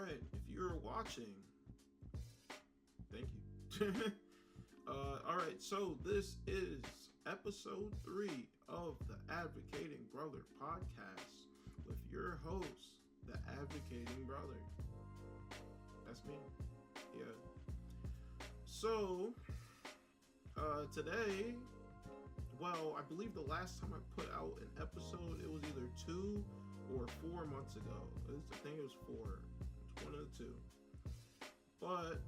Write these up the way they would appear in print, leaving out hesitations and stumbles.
right. If you're watching, thank you. All right. So this is episode 3 of the Advocating Brother podcast with your host, the Advocating Brother. That's me. Yeah. So today, well, I believe the last time I put out an episode, it was either 2 or 4 months ago. I think it was 4. It's one of the two. But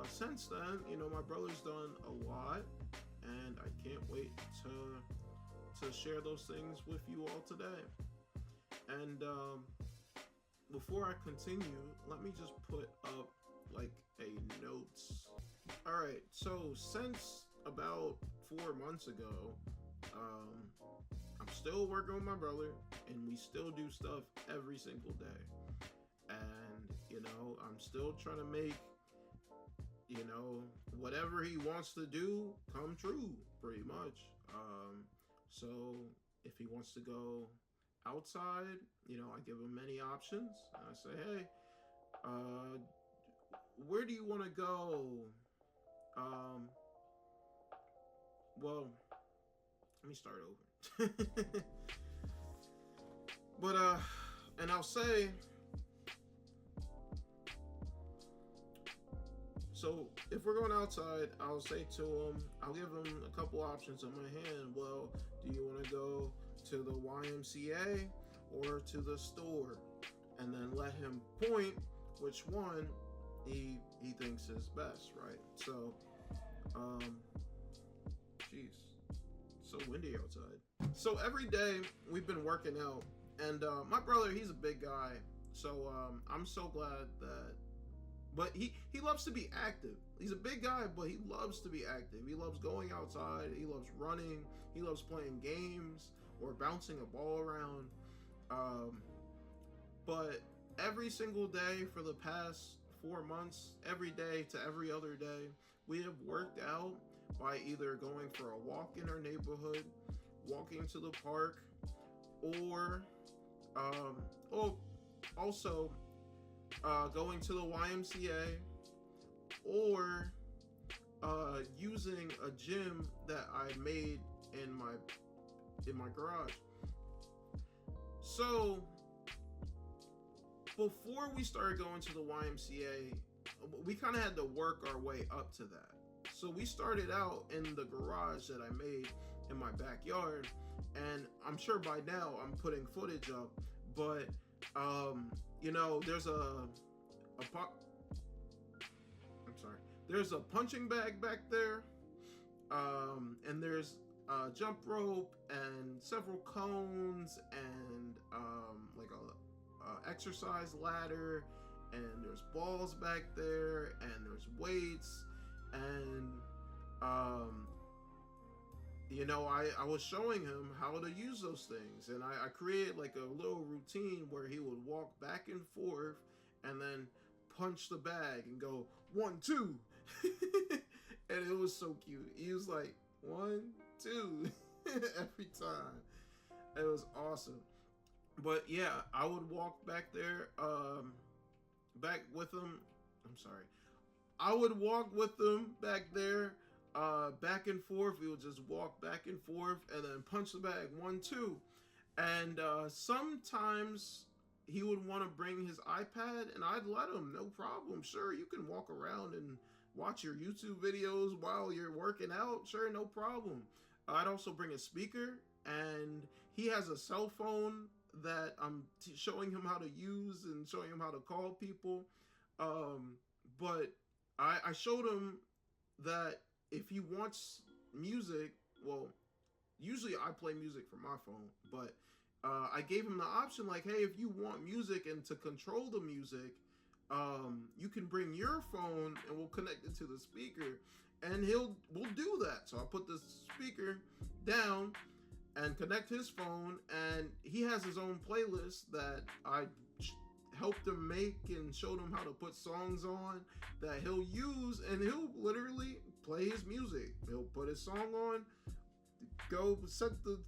since then, my brother's done a lot, and I can't wait to share those things with you all today. And before I continue, let me just put up like a notes. All right, so since about 4 months ago, I'm still working with my brother, and we still do stuff every single day. And, I'm still trying to make, whatever he wants to do come true, pretty much. So if he wants to go outside, I give him many options. And I say, hey, where do you want to go? Well, let me start over. But, and I'll say, so if we're going outside, I'll say to him, I'll give him a couple options on my hand. Well, do you want to go to the YMCA or to the store? And then let him point which one he thinks is best, right? So, jeez, so windy outside. So every day we've been working out, and my brother, he's a big guy, so I'm so glad that. But he loves to be active. He's a big guy, but he loves to be active. He loves going outside. He loves running. He loves playing games or bouncing a ball around. But every single day for the past 4 months, every day to every other day, we have worked out by either going for a walk in our neighborhood, walking to the park, or also going to the YMCA, or using a gym that I made in my garage. So before we started going to the YMCA, we kind of had to work our way up to that. So we started out in the garage that I made in my backyard, and I'm sure by now I'm putting footage up, but there's there's a punching bag back there, and there's a jump rope and several cones and like a exercise ladder, and there's balls back there, and there's weights, and I was showing him how to use those things, and I created like a little routine where he would walk back and forth and then punch the bag and go 1, 2, and it was so cute. He was like 1, 2 every time. It was awesome. But yeah, I would walk back there, back with him. I would walk with them back there, back and forth. We would just walk back and forth and then punch the bag 1, 2. And sometimes he would want to bring his iPad, and I'd let him, no problem. Sure, you can walk around and watch your YouTube videos while you're working out. Sure, no problem. I'd also bring a speaker, and he has a cell phone that I'm showing him how to use and showing him how to call people. But I showed him that if he wants music, well, usually I play music from my phone, but I gave him the option, like, hey, if you want music and to control the music, you can bring your phone and we'll connect it to the speaker, and we'll do that. So I put the speaker down and connect his phone, and he has his own playlist that I helped him make and showed him how to put songs on that he'll use, and he'll literally play his music. He'll put his song on, go set the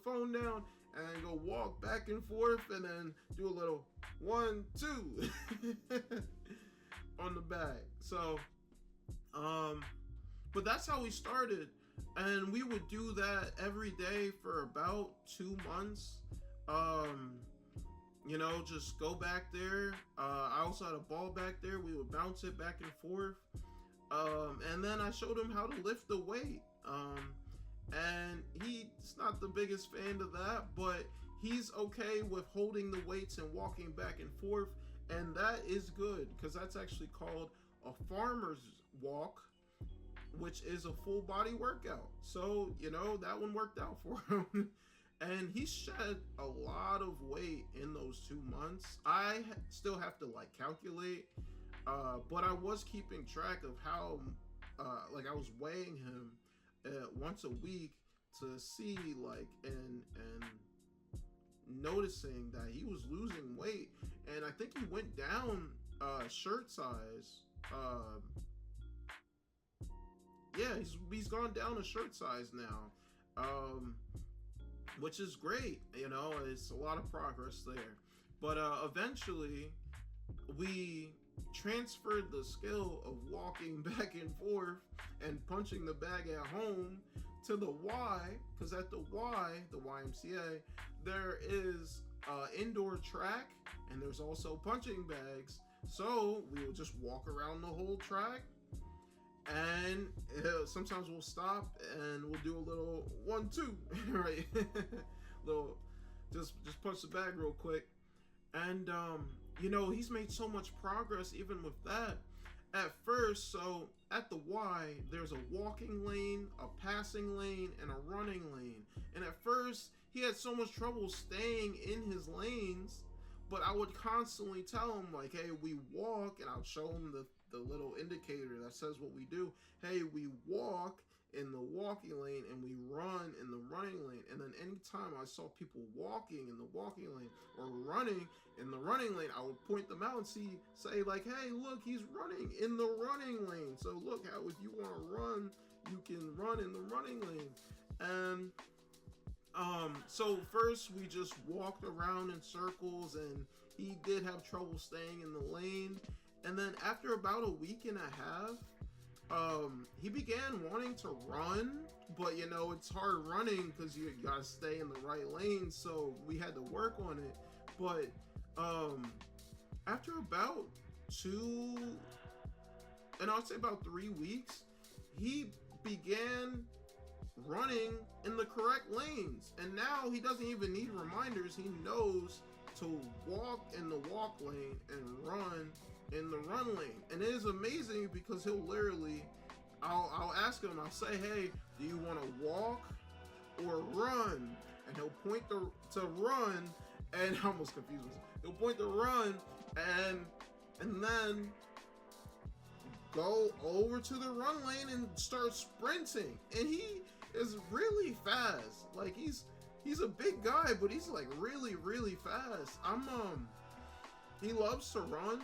phone down, and then go walk back and forth, and then do a little 1, 2 on the bag. So, but that's how we started, and we would do that every day for about 2 months. Just go back there. I also had a ball back there. We would bounce it back and forth. And then I showed him how to lift the weight. And he's not the biggest fan of that, but he's okay with holding the weights and walking back and forth. And that is good, because that's actually called a farmer's walk, which is a full body workout. So, that one worked out for him. And he shed a lot of weight in those 2 months. I still have to calculate, but I was keeping track of how, I was weighing him once a week to see and noticing that he was losing weight. And I think he went down shirt size. He's gone down a shirt size now. Which is great, it's a lot of progress there. But eventually, we transferred the skill of walking back and forth and punching the bag at home to the Y, because at the Y, the YMCA, there is indoor track, and there's also punching bags. So we would just walk around the whole track, and sometimes we'll stop and we'll do a little 1, 2, right? little just punch the bag real quick. And he's made so much progress even with that. At first, so at the Y, there's a walking lane, a passing lane, and a running lane. And at first, he had so much trouble staying in his lanes, but I would constantly tell him, hey, we walk, and I'll show him the little indicator that says what we do. Hey, we walk in the walking lane and we run in the running lane. And then anytime I saw people walking in the walking lane or running in the running lane, I would point them out and say hey, look, he's running in the running lane. So look how, if you want to run, you can run in the running lane. And so first we just walked around in circles, and he did have trouble staying in the lane. And then after about a week and a half, he began wanting to run, but it's hard running because you gotta stay in the right lane. So we had to work on it. But after about 2, and I'd say about 3 weeks, he began running in the correct lanes. And now he doesn't even need reminders. He knows to walk in the walk lane and run in the run lane. And it is amazing because he'll literally, I'll ask him, I'll say, hey, do you want to walk or run? And he'll point to run, and I almost confused myself. He'll point to run and then go over to the run lane and start sprinting. And he is really fast. He's a big guy, but he's really, really fast. He loves to run.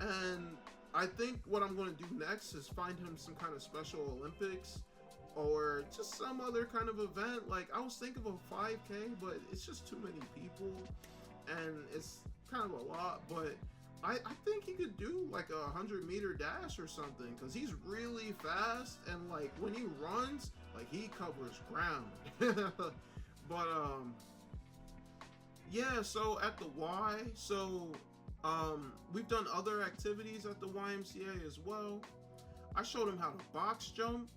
And I think what I'm going to do next is find him some kind of Special Olympics or just some other kind of event. I was thinking of a 5K, but it's just too many people and it's kind of a lot. But I think he could do a 100-meter dash or something, because he's really fast, and when he runs, he covers ground. But yeah, so at the Y, we've done other activities at the YMCA as well. I showed him how to box jump,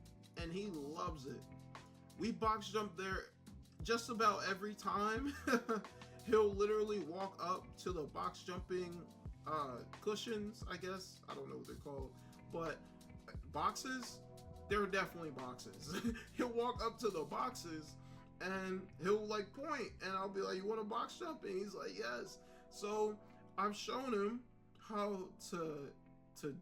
and he loves it. We box jump there just about every time. He'll literally walk up to the box jumping cushions, I guess. I don't know what they're called, but boxes, they're definitely boxes. He'll walk up to the boxes and he'll point, and I'll be like, you want to box jump? And he's like, yes. So I've shown him how to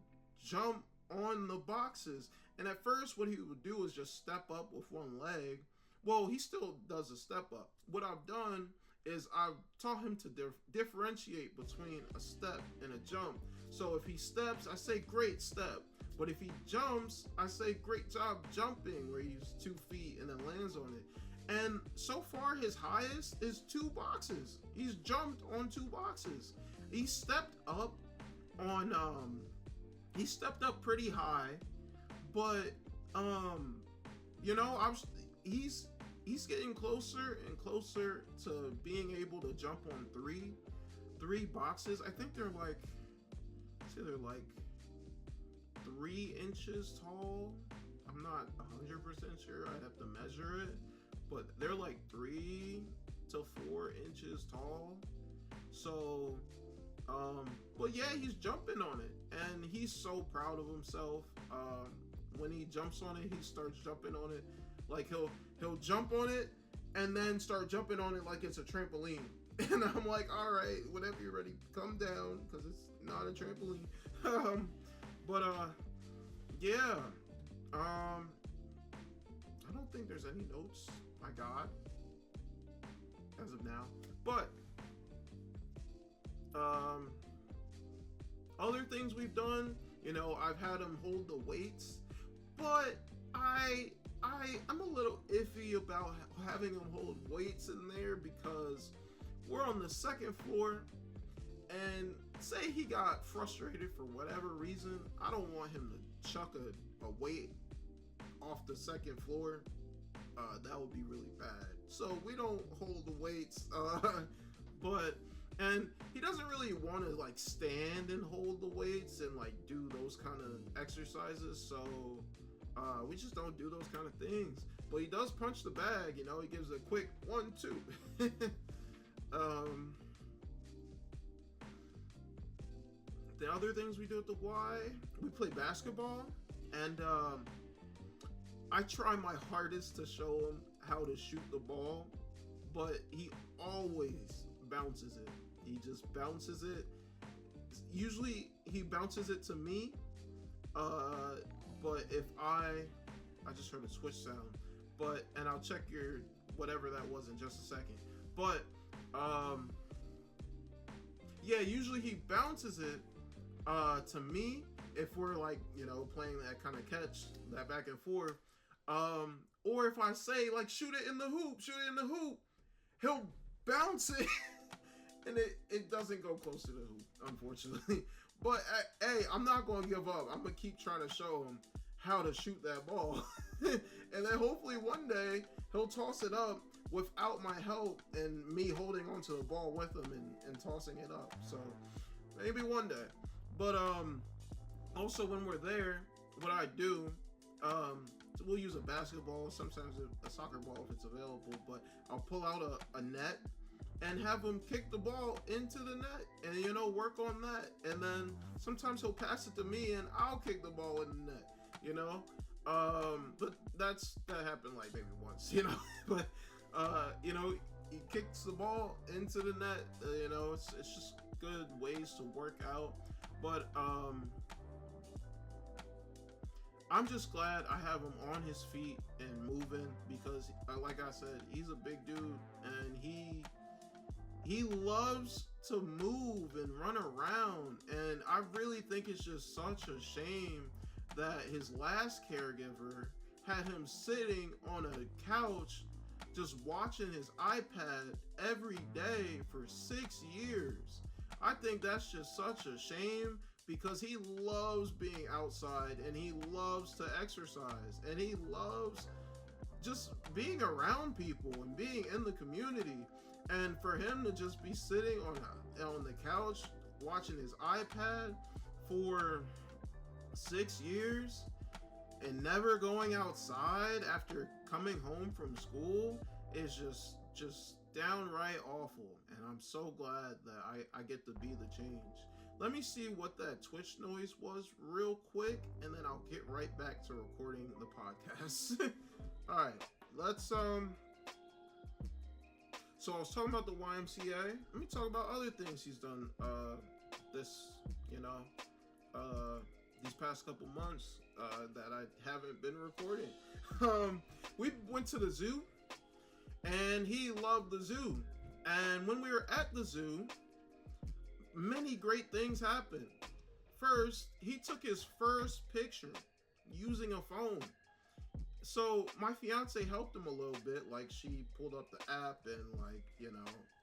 jump on the boxes. And at first what he would do is just step up with one leg. Well, he still does a step up. What I've done is I've taught him to differentiate between a step and a jump. So if he steps, I say great step. But if he jumps, I say great job jumping, where he uses 2 feet and then lands on it. And so far, his highest is 2 boxes. He's jumped on 2 boxes. He stepped up on he stepped up pretty high, but I was he's getting closer and closer to being able to jump on three boxes. I think they're like 3 inches tall. I'm not 100% sure. I'd have to measure it, but they're like 3 to 4 inches tall. So, but yeah, he's jumping on it, and he's so proud of himself. When he jumps on it, he starts jumping on it like he'll jump on it and then start jumping on it like it's a trampoline. And I'm like, all right, whenever you're ready, come down, because it's not a trampoline. Yeah. I don't think there's any notes I got as of now. But other things we've done, I've had him hold the weights, but I'm a little iffy about having him hold weights in there, because we're on the second floor, and say he got frustrated for whatever reason, I don't want him to chuck a weight off the second floor. That would be really bad. So we don't hold the weights, and he doesn't really want to like stand and hold the weights and like do those kind of exercises. So we just don't do those kind of things. But he does punch the bag, he gives a quick 1, 2. The other things we do at the Y, we play basketball, and I try my hardest to show him how to shoot the ball, but he always bounces it. He just bounces it. Usually he bounces it to me, but if I just heard a switch sound, and I'll check your whatever that was in just a second. But yeah, usually he bounces it to me if we're like, playing that kind of catch, that back and forth. Or if I say like shoot it in the hoop, he'll bounce it and it doesn't go close to the hoop, unfortunately. But hey, I'm not gonna give up. I'm gonna keep trying to show him how to shoot that ball. And then hopefully one day he'll toss it up without my help and me holding onto the ball with him and tossing it up. So maybe one day. But also when we're there, what I do, we'll use a basketball, sometimes a soccer ball if it's available, but I'll pull out a net and have him kick the ball into the net and, work on that. And then sometimes he'll pass it to me and I'll kick the ball in the net, but that happened like maybe once, but, he kicks the ball into the net, it's just good ways to work out. But, I'm just glad I have him on his feet and moving, because like I said, he's a big dude and he loves to move and run around, and I really think it's just such a shame that his last caregiver had him sitting on a couch just watching his iPad every day for 6 years. I think that's just such a shame, because he loves being outside and he loves to exercise and he loves just being around people and being in the community. And for him to just be sitting on the couch watching his iPad for 6 years and never going outside after coming home from school is just downright awful. And I'm so glad that I get to be the change. Let me see what that Twitch noise was real quick, and then I'll get right back to recording the podcast. All right, let's so I was talking about the YMCA. Let me talk about other things he's done these past couple months that I haven't been recording. We went to the zoo, and he loved the zoo. And when we were at the zoo, many great things happened. First, he took his first picture using a phone. so my fiance helped him a little bit. Like she pulled up the app and like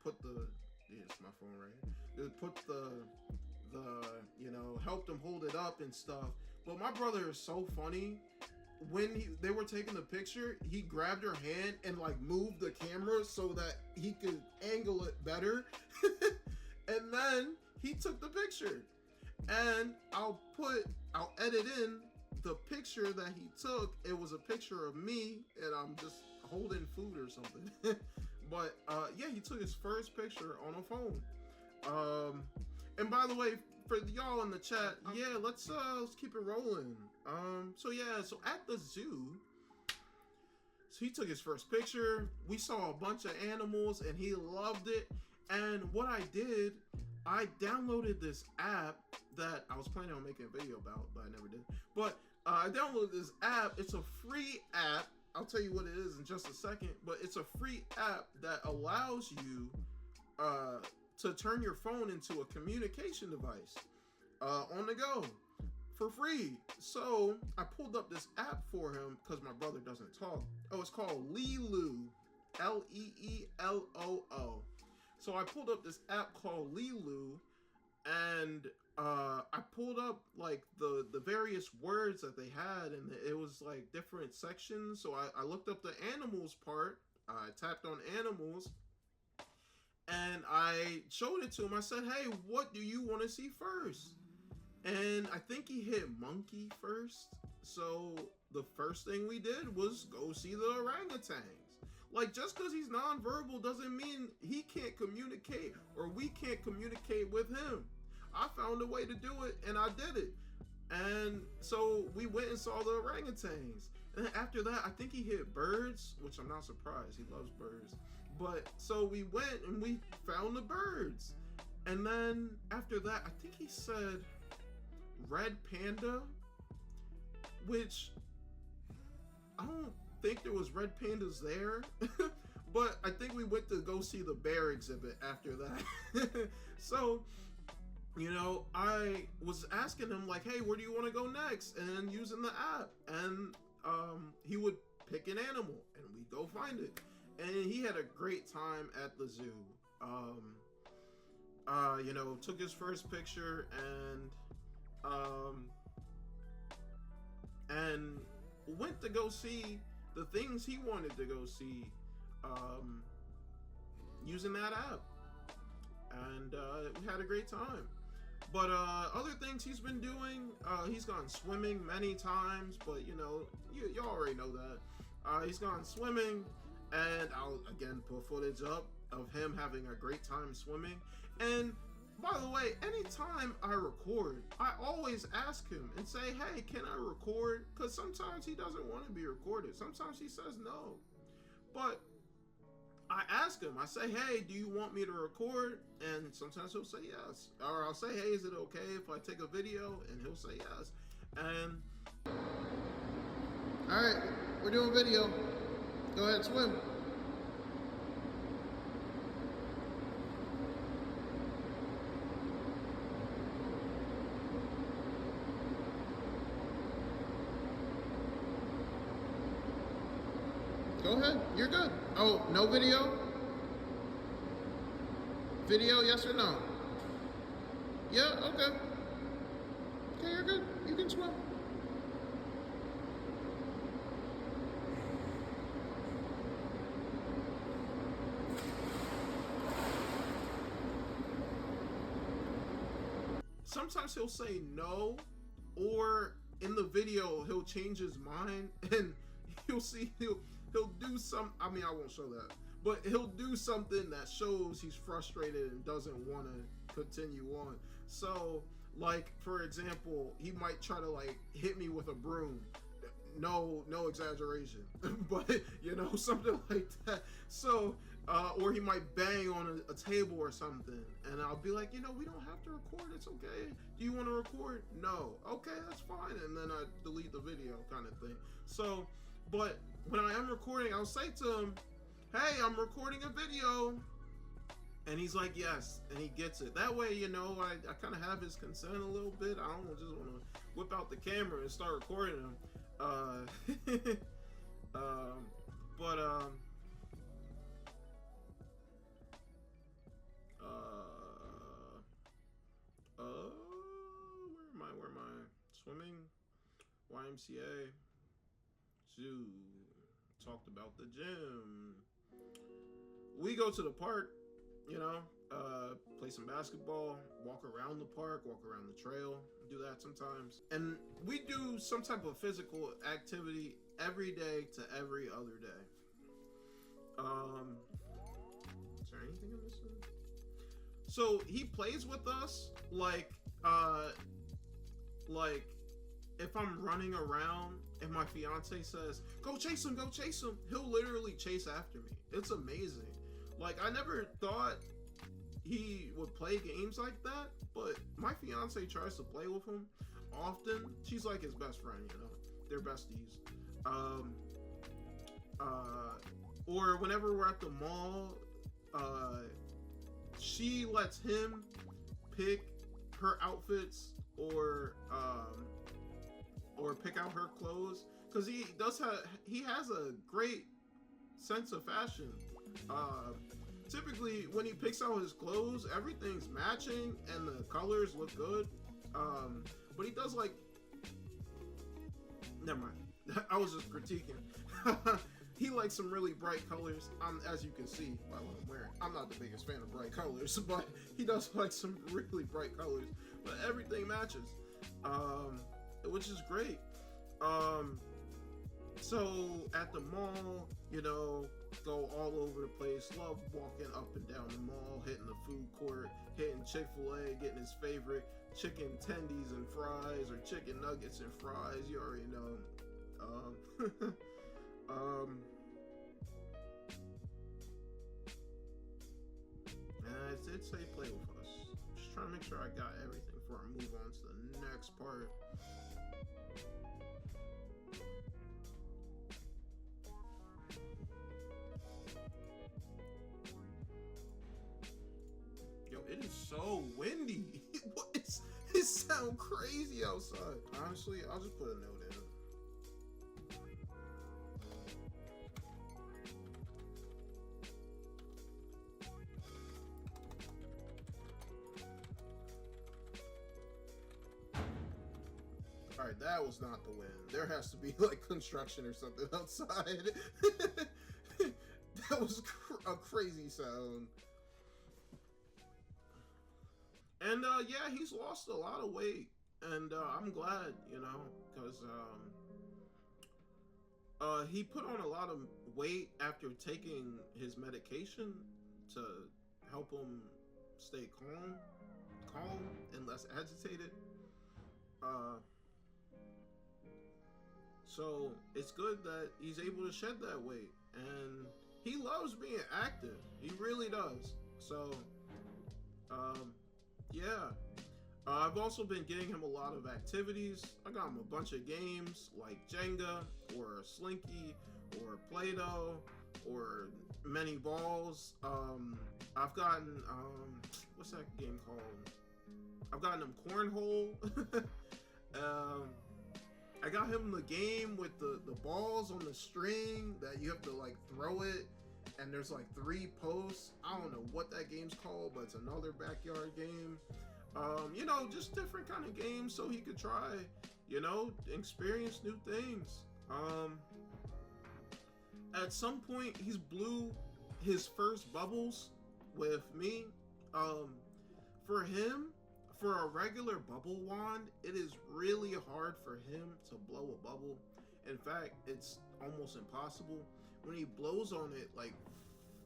put the it's my phone right here. Put the helped him hold it up and stuff. But my brother is so funny. When they were taking the picture, he grabbed her hand and like moved the camera so that he could angle it better. And then he took the picture. And I'll edit in the picture that he took. It was a picture of me and I'm just holding food or something. But yeah, he took his first picture on a phone. And by the way, for y'all in the chat, yeah, let's keep it rolling. So at the zoo, so he took his first picture. We saw a bunch of animals and he loved it. And what I did, I downloaded this app that I was planning on making a video about, but I never did. But I downloaded this app. It's a free app. I'll tell you what it is in just a second, but it's a free app that allows you to turn your phone into a communication device on the go for free. So I pulled up this app for him because my brother doesn't talk. Oh, it's called Leeloo, Leeloo. So I pulled up this app called Leeloo, and I pulled up like the various words that they had, and it was like different sections. So I looked up the animals part. I tapped on animals, and I showed it to him. I said, "Hey, what do you want to see first?" And I think he hit monkey first. So the first thing we did was go see the orangutans. Like, just because he's nonverbal doesn't mean he can't communicate or we can't communicate with him. I found a way to do it and I did it. And so we went and saw the orangutans. And then after that, I think he hit birds, which I'm not surprised. He loves birds. But so we went and we found the birds. And then after that, I think he said red panda, which I don't think there was red pandas there. But I think we went to go see the bear exhibit after that. So, I was asking him like, hey, where do you want to go next? And using the app. And he would pick an animal and we'd go find it. And he had a great time at the zoo. Took his first picture and went to go see the things he wanted to go see using that app. And we had a great time. But other things he's been doing, he's gone swimming many times, but you already know that. He's gone swimming, and I'll again put footage up of him having a great time swimming. And by the way, anytime I record, I always ask him and say, hey, can I record? Because sometimes he doesn't want to be recorded. Sometimes he says no. But I ask him, I say, hey, do you want me to record? And sometimes he'll say yes. Or I'll say, hey, is it okay if I take a video? And he'll say yes. And all right, we're doing video. Go ahead and swim. Go ahead, you're good. Oh, no video? Video, yes or no? Yeah, okay. Okay, you're good. You can swim. Sometimes he'll say no, or in the video he'll change his mind and he'll do some, I mean, I won't show that, but he'll do something that shows he's frustrated and doesn't want to continue on. So, like, for example, he might try to, like, hit me with a broom. No exaggeration, but, something like that. So, or he might bang on a table or something, and I'll be like, we don't have to record, it's okay. Do you want to record? No. Okay, that's fine. And then I delete the video kind of thing. So, but when I am recording, I'll say to him, hey, I'm recording a video. And he's like, yes. And he gets it. That way, I kind of have his consent a little bit. I don't just want to whip out the camera and start recording him. Um, but where am I? Where am I? Swimming, YMCA, zoo. Talked about the gym. We go to the park, you know, play some basketball, walk around the park, walk around the trail, do that sometimes. And we do some type of physical activity every day to every other day. Is there anything I'm missing? So he plays with us like if I'm running around and my fiance says, go chase him, he'll literally chase after me. It's amazing. Like, I never thought he would play games like that, but my fiance tries to play with him often. She's like his best friend, you know. They're besties. Or whenever we're at the mall, she lets him pick her outfits or pick out her clothes, because he has a great sense of fashion. Typically when he picks out his clothes, everything's matching and the colors look good. But he does like, never mind. I was just critiquing. He likes some really bright colors. As you can see by what I'm wearing, I'm not the biggest fan of bright colors, but he does like some really bright colors. But everything matches, which is great. So at the mall, you know, go all over the place. Love walking up and down the mall, hitting the food court, hitting Chick-fil-A, getting his favorite chicken tendies and fries, or chicken nuggets and fries. You already know. And I did say play with us. Just trying to make sure I got everything before I move on to the next part. Yo, it is so windy. What is it? Sound crazy outside. Honestly, I'll just put a note in. Alright, that was not the wind. There has to be like construction or something outside. That was a crazy sound. And yeah, he's lost a lot of weight, and I'm glad, you know, because he put on a lot of weight after taking his medication to help him stay calm and less agitated. So it's good that he's able to shed that weight, and he loves being active. He really does. So, yeah. I've also been getting him a lot of activities. I got him a bunch of games like Jenga or Slinky or Play-Doh or many balls. I've gotten, what's that game called? I've gotten him Cornhole. I got him the game with the balls on the string that you have to like throw it, and there's like 3 posts. I don't know what that game's called, but it's another backyard game. You know, just different kind of games so he could try, you know, experience new things. At some point, he's blew his first bubbles with me. For him, for a regular bubble wand, it is really hard for him to blow a bubble. In fact, it's almost impossible. When he blows on it, like,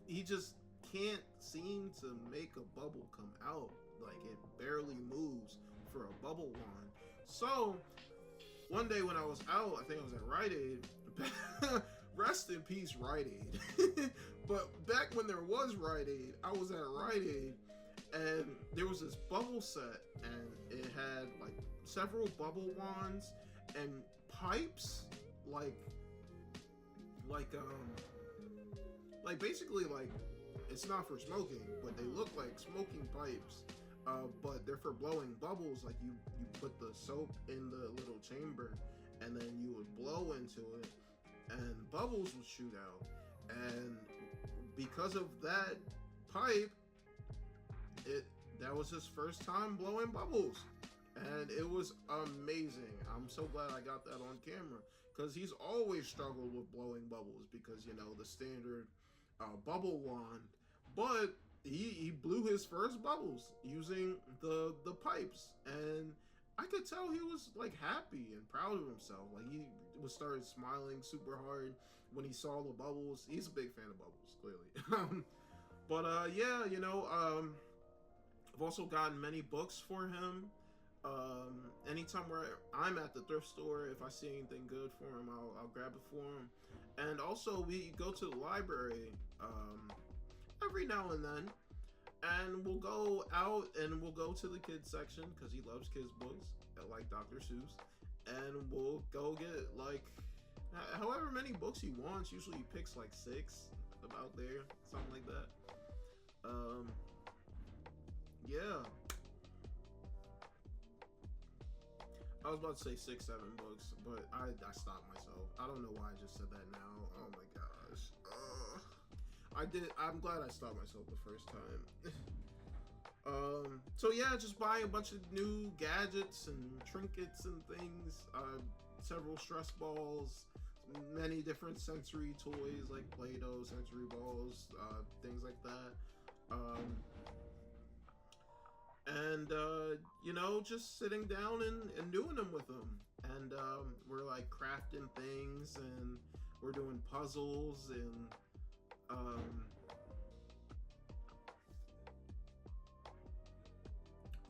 he just can't seem to make a bubble come out. Like, it barely moves for a bubble wand. So one day when I was out, I think I was at Rite Aid. Rest in peace, Rite Aid. But back when there was Rite Aid, I was at Rite Aid, and there was this bubble set, and it had like several bubble wands and pipes, like basically, like, it's not for smoking, but they look like smoking pipes, but they're for blowing bubbles. Like, you put the soap in the little chamber, and then you would blow into it, and bubbles would shoot out. And because of that pipe, it that was his first time blowing bubbles, and it was amazing. I'm so glad I got that on camera, because he's always struggled with blowing bubbles, because the standard bubble wand, but he blew his first bubbles using the pipes, and I could tell he was like happy and proud of himself. Like he was started smiling super hard when he saw the bubbles. He's a big fan of bubbles, clearly. But yeah, I've also gotten many books for him. Anytime where I'm at the thrift store, if I see anything good for him, I'll grab it for him. And also, we go to the library every now and then, and we'll go out and we'll go to the kids section, because he loves kids books, like Dr. Seuss, and we'll go get like however many books he wants. Usually he picks like 6, about there, something like that. Yeah. I was about to say 6, 7 books, but I stopped myself. I don't know why I just said that now. Oh my gosh. I'm glad I stopped myself the first time. So yeah, just buying a bunch of new gadgets and trinkets and things. Several stress balls, many different sensory toys like Play-Doh, sensory balls, things like that. And just sitting down and doing them with them. And we're like crafting things, and we're doing puzzles, and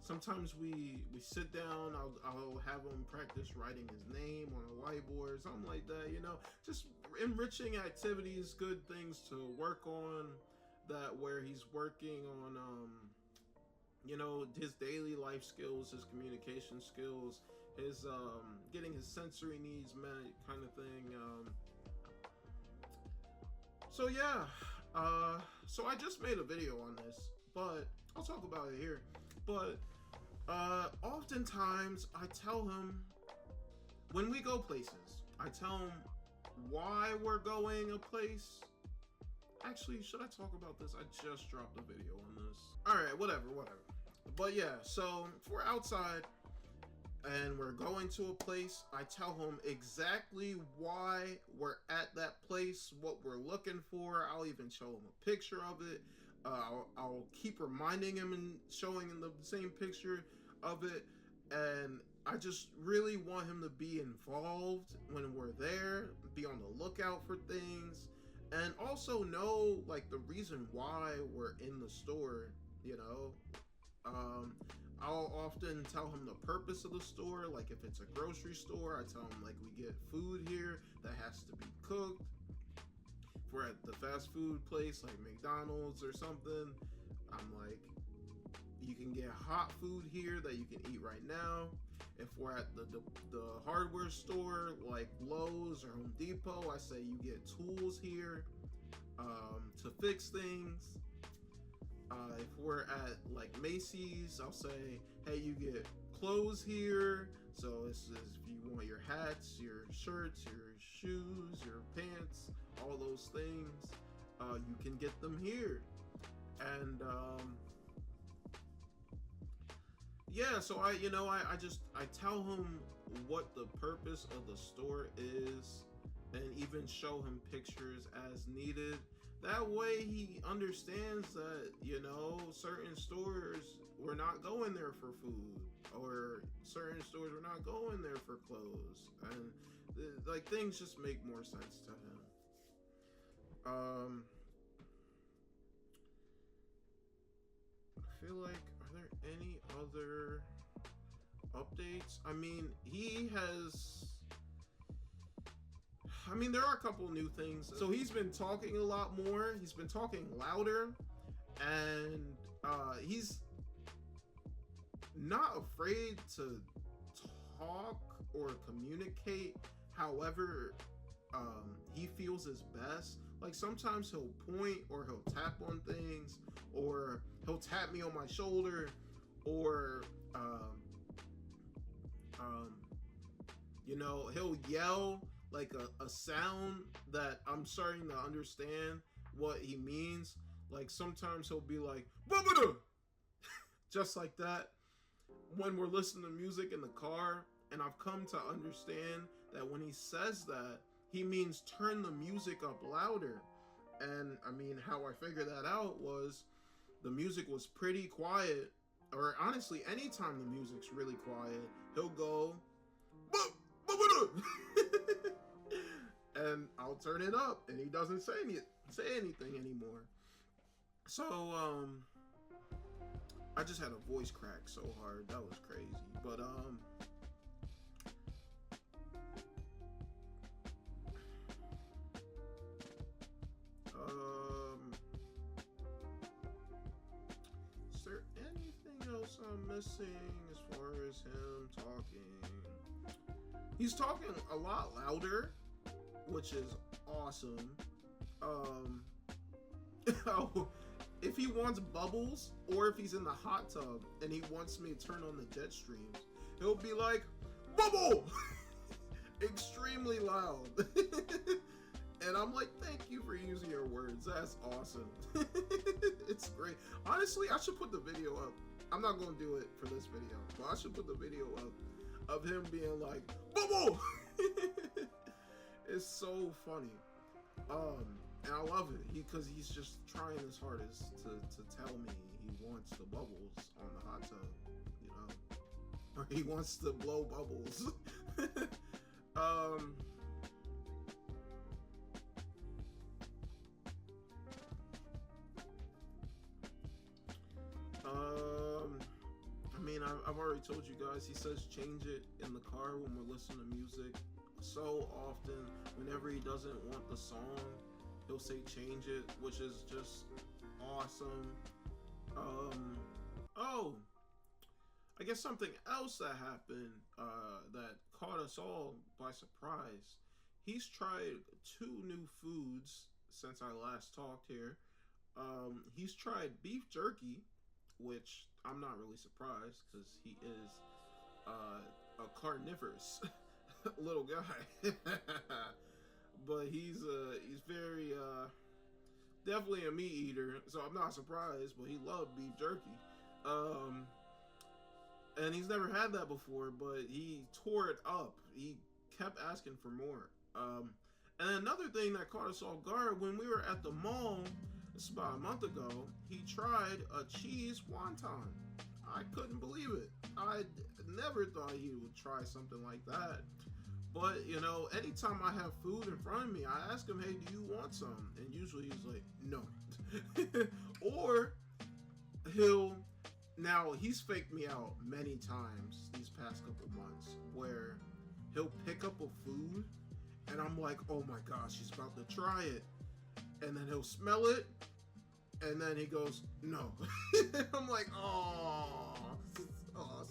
sometimes we sit down. I'll have him practice writing his name on a whiteboard, something like that. Just enriching activities, good things to work on. That where he's working on his daily life skills, his communication skills, his getting his sensory needs met, kind of thing. So yeah, so I just made a video on this, but I'll talk about it here. But oftentimes I tell him, when we go places, I tell him why we're going a place. Actually, should I talk about this? I just dropped a video on this. Alright, whatever. But yeah, so if we're outside and we're going to a place, I tell him exactly why we're at that place, what we're looking for. I'll even show him a picture of it. I'll keep reminding him and showing him the same picture of it. And I just really want him to be involved when we're there, be on the lookout for things, and also know like the reason why we're in the store. I'll often tell him the purpose of the store. Like if it's a grocery store, I tell him like we get food here that has to be cooked. If we're at the fast food place like McDonald's or something, I'm like, you can get hot food here that you can eat right now. If we're at the hardware store like Lowe's or Home Depot, I say you get tools here to fix things. If we're at like Macy's, I'll say, hey, you get clothes here. So this is if you want your hats, your shirts, your shoes, your pants, all those things, you can get them here. And yeah, so I tell him what the purpose of the store is, and even show him pictures as needed. That way he understands that, certain stores, we're not going there for food, or certain stores, we're not going there for clothes. And like things just make more sense to him. I feel like, are there any other updates? There are a couple new things. So he's been talking a lot more. He's been talking louder, and he's not afraid to talk or communicate however he feels is best. Like sometimes he'll point, or he'll tap on things, or he'll tap me on my shoulder, or he'll yell like a sound that I'm starting to understand what he means. Like sometimes he'll be like, "Babada!" just like that when we're listening to music in the car. And I've come to understand that when he says that, he means turn the music up louder. And I mean, how I figured that out was the music was pretty quiet, or honestly, anytime the music's really quiet, he'll go, and I'll turn it up, and he doesn't say anything anymore. So, I just had a voice crack so hard that was crazy. But is there anything else I'm missing as far as him talking? He's talking a lot louder, which is awesome. Oh, if he wants bubbles, or if he's in the hot tub and he wants me to turn on the jet streams, he'll be like, "Bubble!" extremely loud. And I'm like, thank you for using your words. That's awesome. It's great. Honestly, I should put the video up. I'm not going to do it for this video, but I should put the video up of him being like, "Bubble!" It's so funny. And I love it because he's just trying his hardest to tell me he wants the bubbles on the hot tub, you know, or he wants to blow bubbles. I mean, I've already told you guys, he says change it in the car when we're listening to music. So often, whenever he doesn't want the song, he'll say change it, which is just awesome. Oh, I guess something else that happened that caught us all by surprise. He's tried 2 new foods since I last talked here. He's tried beef jerky, which I'm not really surprised because he is a carnivorous little guy. But he's very definitely a meat eater, so I'm not surprised. But he loved beef jerky, and he's never had that before. But he tore it up. He kept asking for more. And another thing that caught us off guard when we were at the mall, it's about a month ago, he tried a cheese wonton. I couldn't believe it. I never thought he would try something like that. But, you know, anytime I have food in front of me, I ask him, "Hey, do you want some?" And usually he's like, "No." Or he's faked me out many times these past couple months where he'll pick up a food and I'm like, "Oh my gosh, he's about to try it." And then he'll smell it and then he goes, "No." I'm like, oh,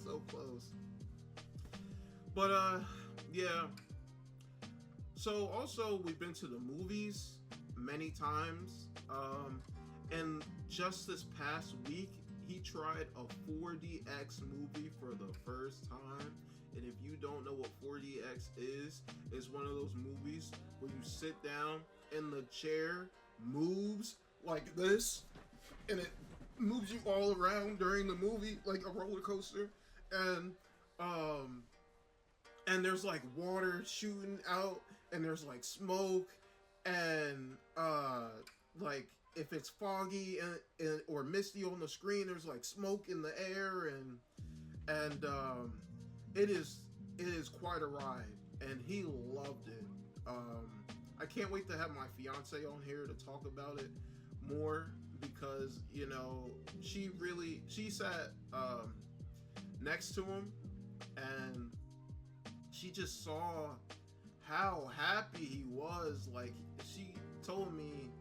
so close. But, yeah. So also we've been to the movies many times. And just this past week, he tried a 4DX movie for the first time. And if you don't know what 4DX is, it's one of those movies where you sit down and the chair moves like this, and it moves you all around during the movie like a roller coaster. And there's like water shooting out, and there's like smoke, and like if it's foggy and or misty on the screen, there's like smoke in the air, and it is quite a ride, and he loved it. I can't wait to have my fiance on here to talk about it more, because you know she sat next to him, and she just saw how happy he was. Like, she told me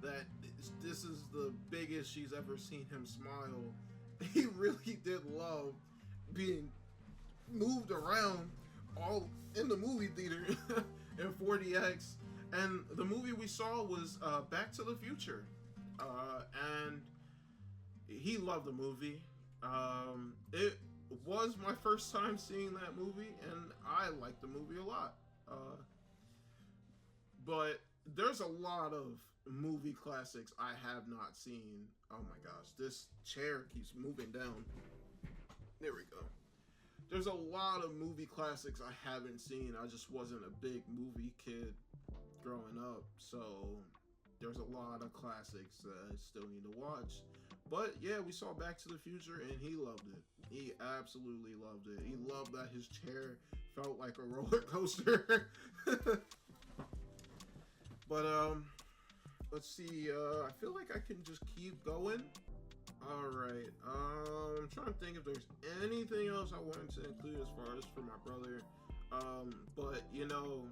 that this is the biggest she's ever seen him smile. He really did love being moved around all in the movie theater in 4DX. And the movie we saw was Back to the Future. And he loved the movie. It was my first time seeing that movie, and I liked the movie a lot. But there's a lot of movie classics I have not seen. Oh my gosh, this chair keeps moving down. There we go. There's a lot of movie classics I haven't seen. I just wasn't a big movie kid growing up, so there's a lot of classics that I still need to watch. But yeah, we saw Back to the Future and he loved it. He absolutely loved it. He loved that his chair felt like a roller coaster. But let's see. I feel like I can just keep going. All right. I'm trying to think if there's anything else I wanted to include as far as for my brother. But you know,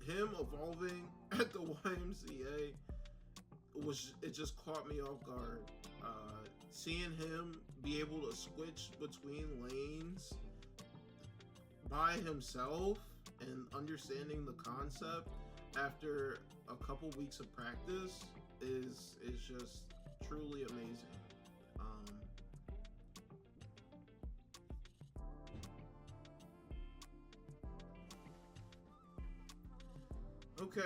him evolving at the YMCA it just caught me off guard. Seeing him be able to switch between lanes by himself and understanding the concept after a couple weeks of practice is just truly amazing. Okay.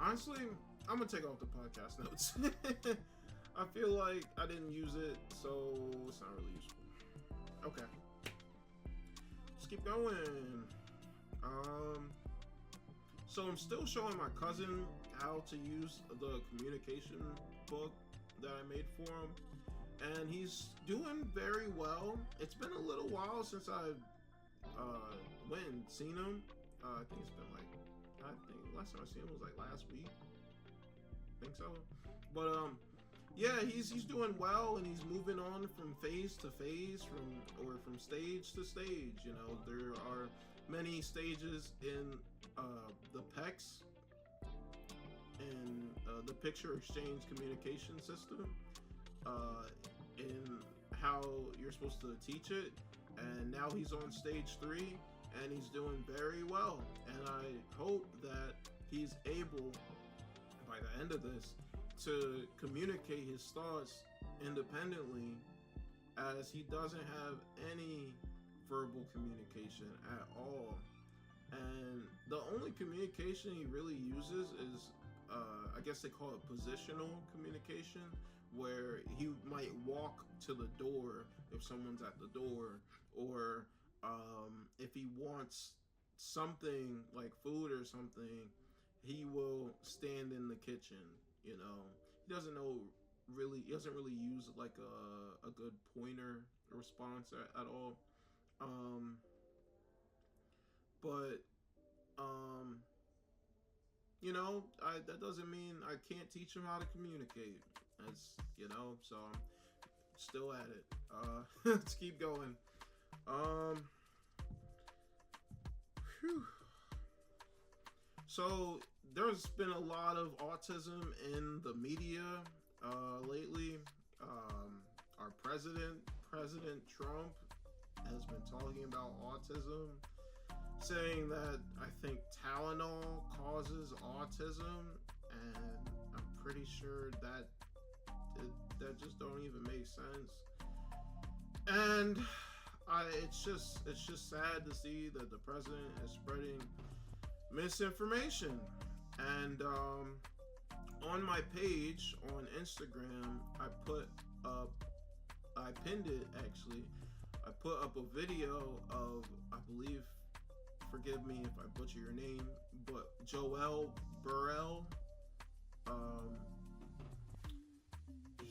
Honestly, I'm gonna take off the podcast notes. I feel like I didn't use it, so it's not really useful. Okay. Let's keep going. So I'm still showing my cousin how to use the communication book that I made for him, and he's doing very well. It's been a little while since I went and seen him. I think it's been like, I think last time I seen him was like last week. I think so. But yeah, he's doing well, and he's moving on from phase to phase, from stage to stage. You know, there are many stages in the PECS, in the picture exchange communication system, in how you're supposed to teach it, and now he's on stage 3, and he's doing very well. And I hope that he's able, by the end of this, to communicate his thoughts independently, as he doesn't have any verbal communication at all. And the only communication he really uses is, I guess they call it positional communication, where he might walk to the door if someone's at the door, or if he wants something like food or something, he will stand in the kitchen. You know, he doesn't really use like a good pointer response at all. But you know, that doesn't mean I can't teach him how to communicate. That's, you know, so I'm still at it. Let's keep going. Whew. So there's been a lot of autism in the media lately. Our President Trump, has been talking about autism, saying that I think Tylenol causes autism, and I'm pretty sure that that just don't even make sense. And it's just sad to see that the president is spreading misinformation. And on my page on Instagram, I pinned it actually. I put up a video of, I believe, forgive me if I butcher your name, but Joel Burrell.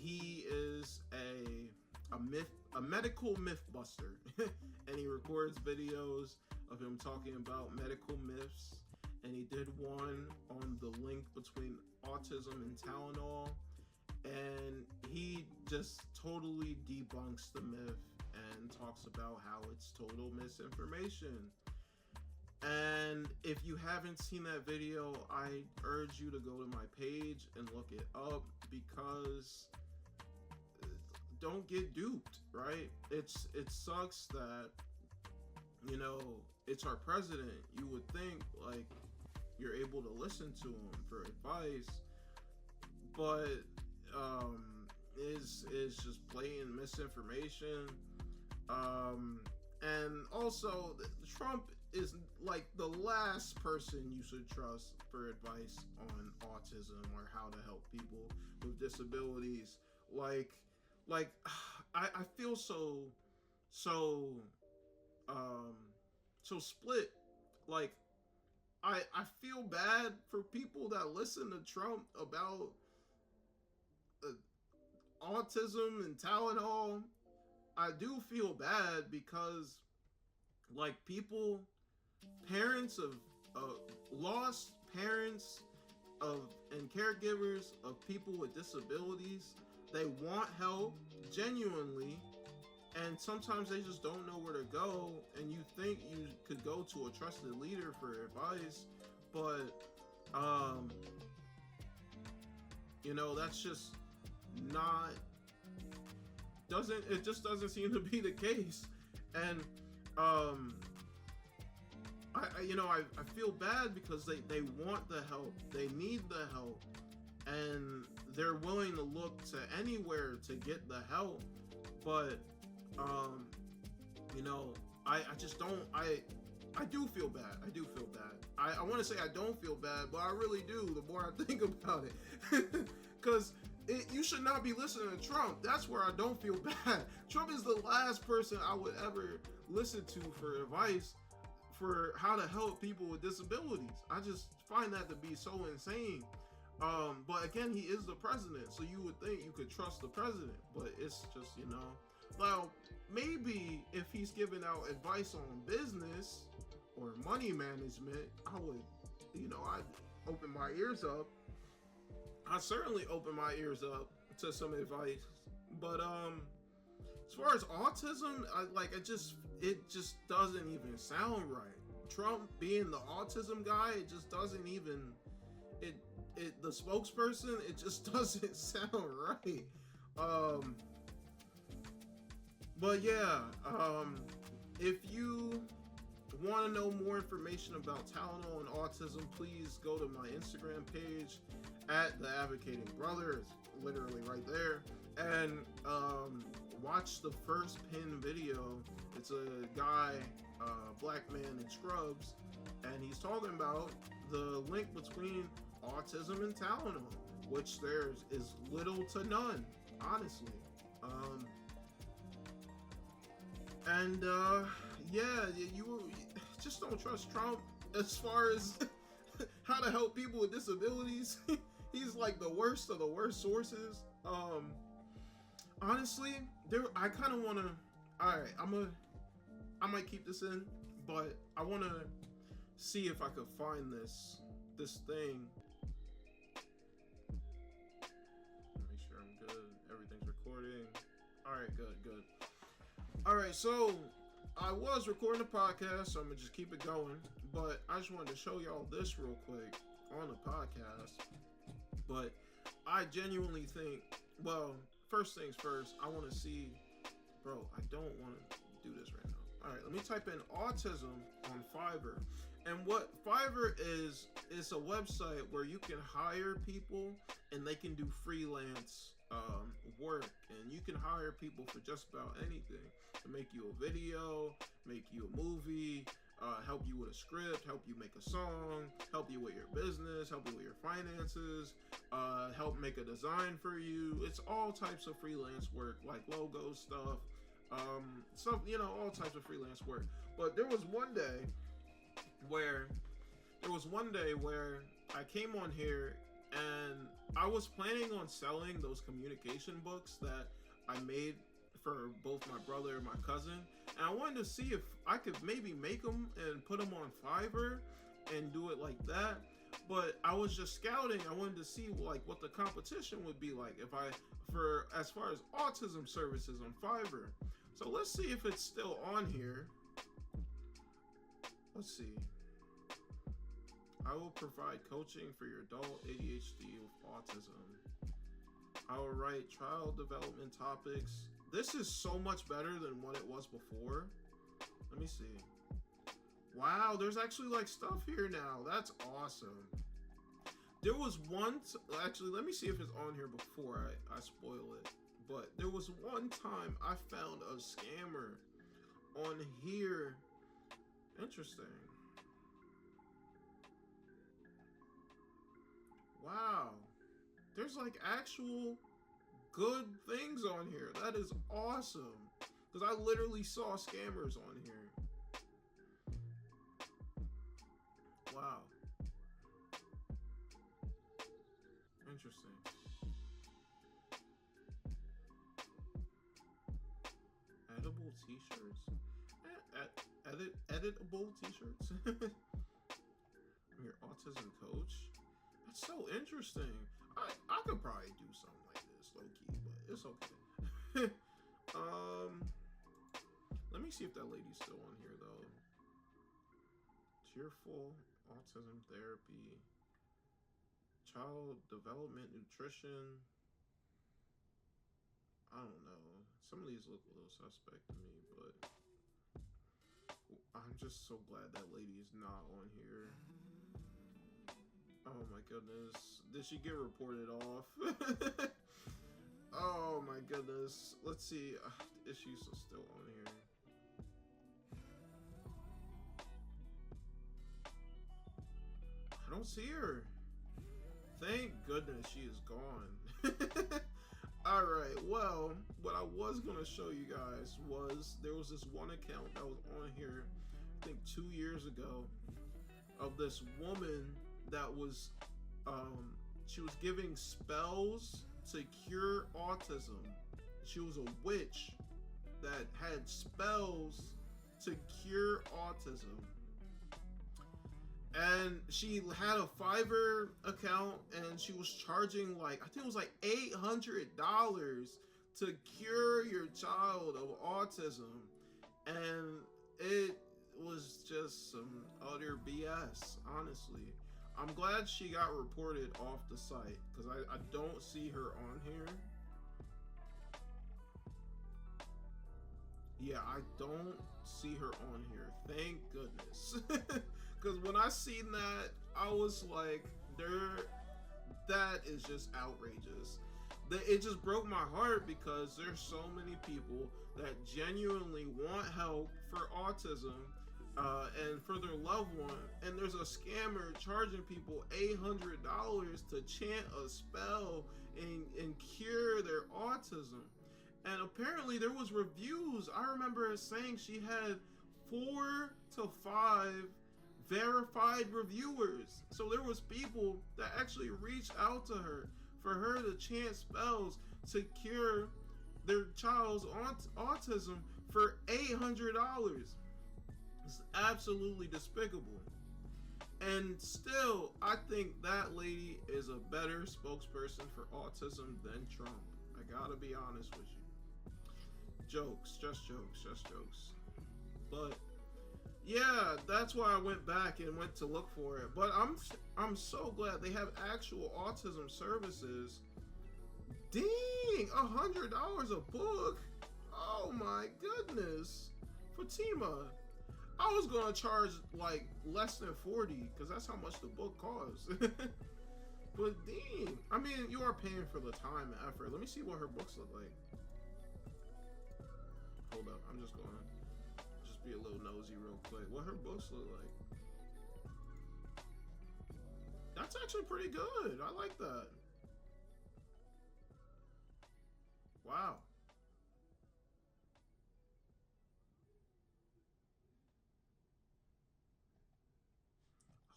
He is a medical myth buster, and he records videos of him talking about medical myths. And he did one on the link between autism and Tylenol, and he just totally debunks the myth and talks about how it's total misinformation. And if you haven't seen that video, I urge you to go to my page and look it up, because don't get duped, right? It sucks that, you know, it's our president. You would think like you're able to listen to him for advice, but is just blatant misinformation. And also, Trump is like the last person you should trust for advice on autism or how to help people with disabilities. Like, like I feel so um so split. Like I feel bad for people that listen to Trump about uh, autism and Tylenol. I do feel bad because like people, parents of lost parents of and caregivers of people with disabilities, they want help genuinely, and sometimes they just don't know where to go, and you think you could go to a trusted leader for advice, but um that's just not doesn't it just doesn't seem to be the case. And um I feel bad because they want the help, they need the help, and they're willing to look to anywhere to get the help. But um I just don't I do feel bad. I do feel bad. I want to say I don't feel bad, but I really do the more I think about it. Because you should not be listening to Trump. That's where I don't feel bad. Trump is the last person I would ever listen to for advice for how to help people with disabilities. I just find that to be so insane. But again, he is the president, so you would think you could trust the president, but it's just, well, maybe if he's giving out advice on business or money management, I would, I'd open my ears up. I certainly open my ears up to some advice. But as far as autism, it just doesn't even sound right. Trump being the autism guy, it just doesn't even the spokesperson, it just doesn't sound right. But yeah, if you want to know more information about Tylenol and autism, please go to my Instagram page at The Advocating Brother. It's literally right there. And watch the first pinned video. It's a guy, black man in scrubs, and he's talking about the link between autism and Tylenol, which there is little to none, honestly. And yeah, you just don't trust Trump as far as how to help people with disabilities. He's like the worst of the worst sources. Honestly, I kind of want to. All right, I might keep this in, but I want to see if I could find this thing. Make sure I'm good. Everything's recording. All right, good. All right, so I was recording a podcast, so I'm gonna just keep it going. But I just wanted to show y'all this real quick on the podcast. But I genuinely think, well, first things first, I want to see, bro, I don't want to do this right now. All right, let me type in autism on Fiverr. And what Fiverr is a website where you can hire people and they can do freelance work. And you can hire people for just about anything. To make you a video, make you a movie, help you with a script, help you make a song, help you with your business, help you with your finances, help make a design for you. It's all types of freelance work, like logo stuff, all types of freelance work. But there was one day where I came on here and I was planning on selling those communication books that I made for both my brother and my cousin, and I wanted to see if I could maybe make them and put them on Fiverr and do it like that. But I was just scouting. I wanted to see like what the competition would be like for as far as autism services on Fiverr. So let's see if it's still on here. Let's see. I will provide coaching for your adult ADHD with autism. I will write trial development topics. This is so much better than what it was before. Let me see. Wow, there's actually like stuff here now. That's awesome. There was actually, let me see if it's on here before I spoil it. But there was one time I found a scammer on here. Interesting. Wow. There's like actual good things on here. That is awesome. Because I literally saw scammers on here. Wow. Interesting. Edible t-shirts? Editable t-shirts? I'm your autism coach. That's so interesting. I could probably do something like this, low key, but it's okay. Let me see if that lady's still on here though. Cheerful autism therapy, child development nutrition. I don't know. Some of these look a little suspect to me, but I'm just so glad that lady is not on here. Oh my goodness. Did she get reported off? Oh my goodness. Let's see if she's still on here. I don't see her. Thank goodness she is gone. Alright, well, what I was going to show you guys was there was this one account that was on here, I think 2 years ago, of this woman that was, she was giving spells to cure autism. She was a witch that had spells to cure autism. And she had a Fiverr account and she was charging like, I think it was like $800 to cure your child of autism. And it was just some utter BS, honestly. I'm glad she got reported off the site because I don't see her on here. Yeah, I don't see her on here. Thank goodness. Because when I seen that, I was like, that is just outrageous. It just broke my heart because there's so many people that genuinely want help for autism and for their loved one. And there's a scammer charging people $800 to chant a spell and cure their autism. And apparently there was reviews. I remember saying she had 4 to 5 verified reviewers. So there was people that actually reached out to her for her to chant spells to cure their child's autism for $800. It's absolutely despicable. And still, I think that lady is a better spokesperson for autism than Trump. I gotta be honest with you. Jokes, just jokes. But yeah, that's why I went back and went to look for it. But I'm so glad they have actual autism services. Dang, $100 a book. Oh my goodness. Fatima, I was gonna charge like less than 40 because that's how much the book costs. But dang, I mean, you are paying for the time and effort. Let me see what her books look like. Hold up, I'm just gonna be a little nosy real quick. What her books look like. That's actually pretty good. I like that. Wow.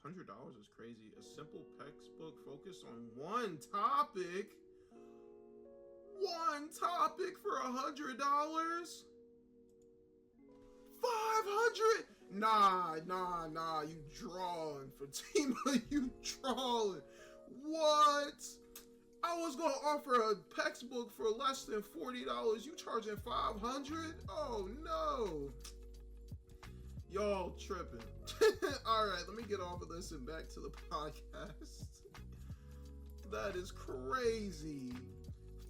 $100 is crazy. A simple textbook focused on one topic. One topic for $100? 500? Nah, you drawing, Fatima, you drawing. What? I was gonna offer a textbook for less than $40. You charging 500? Oh no. Y'all tripping. Alright, let me get off of this and back to the podcast. That is crazy.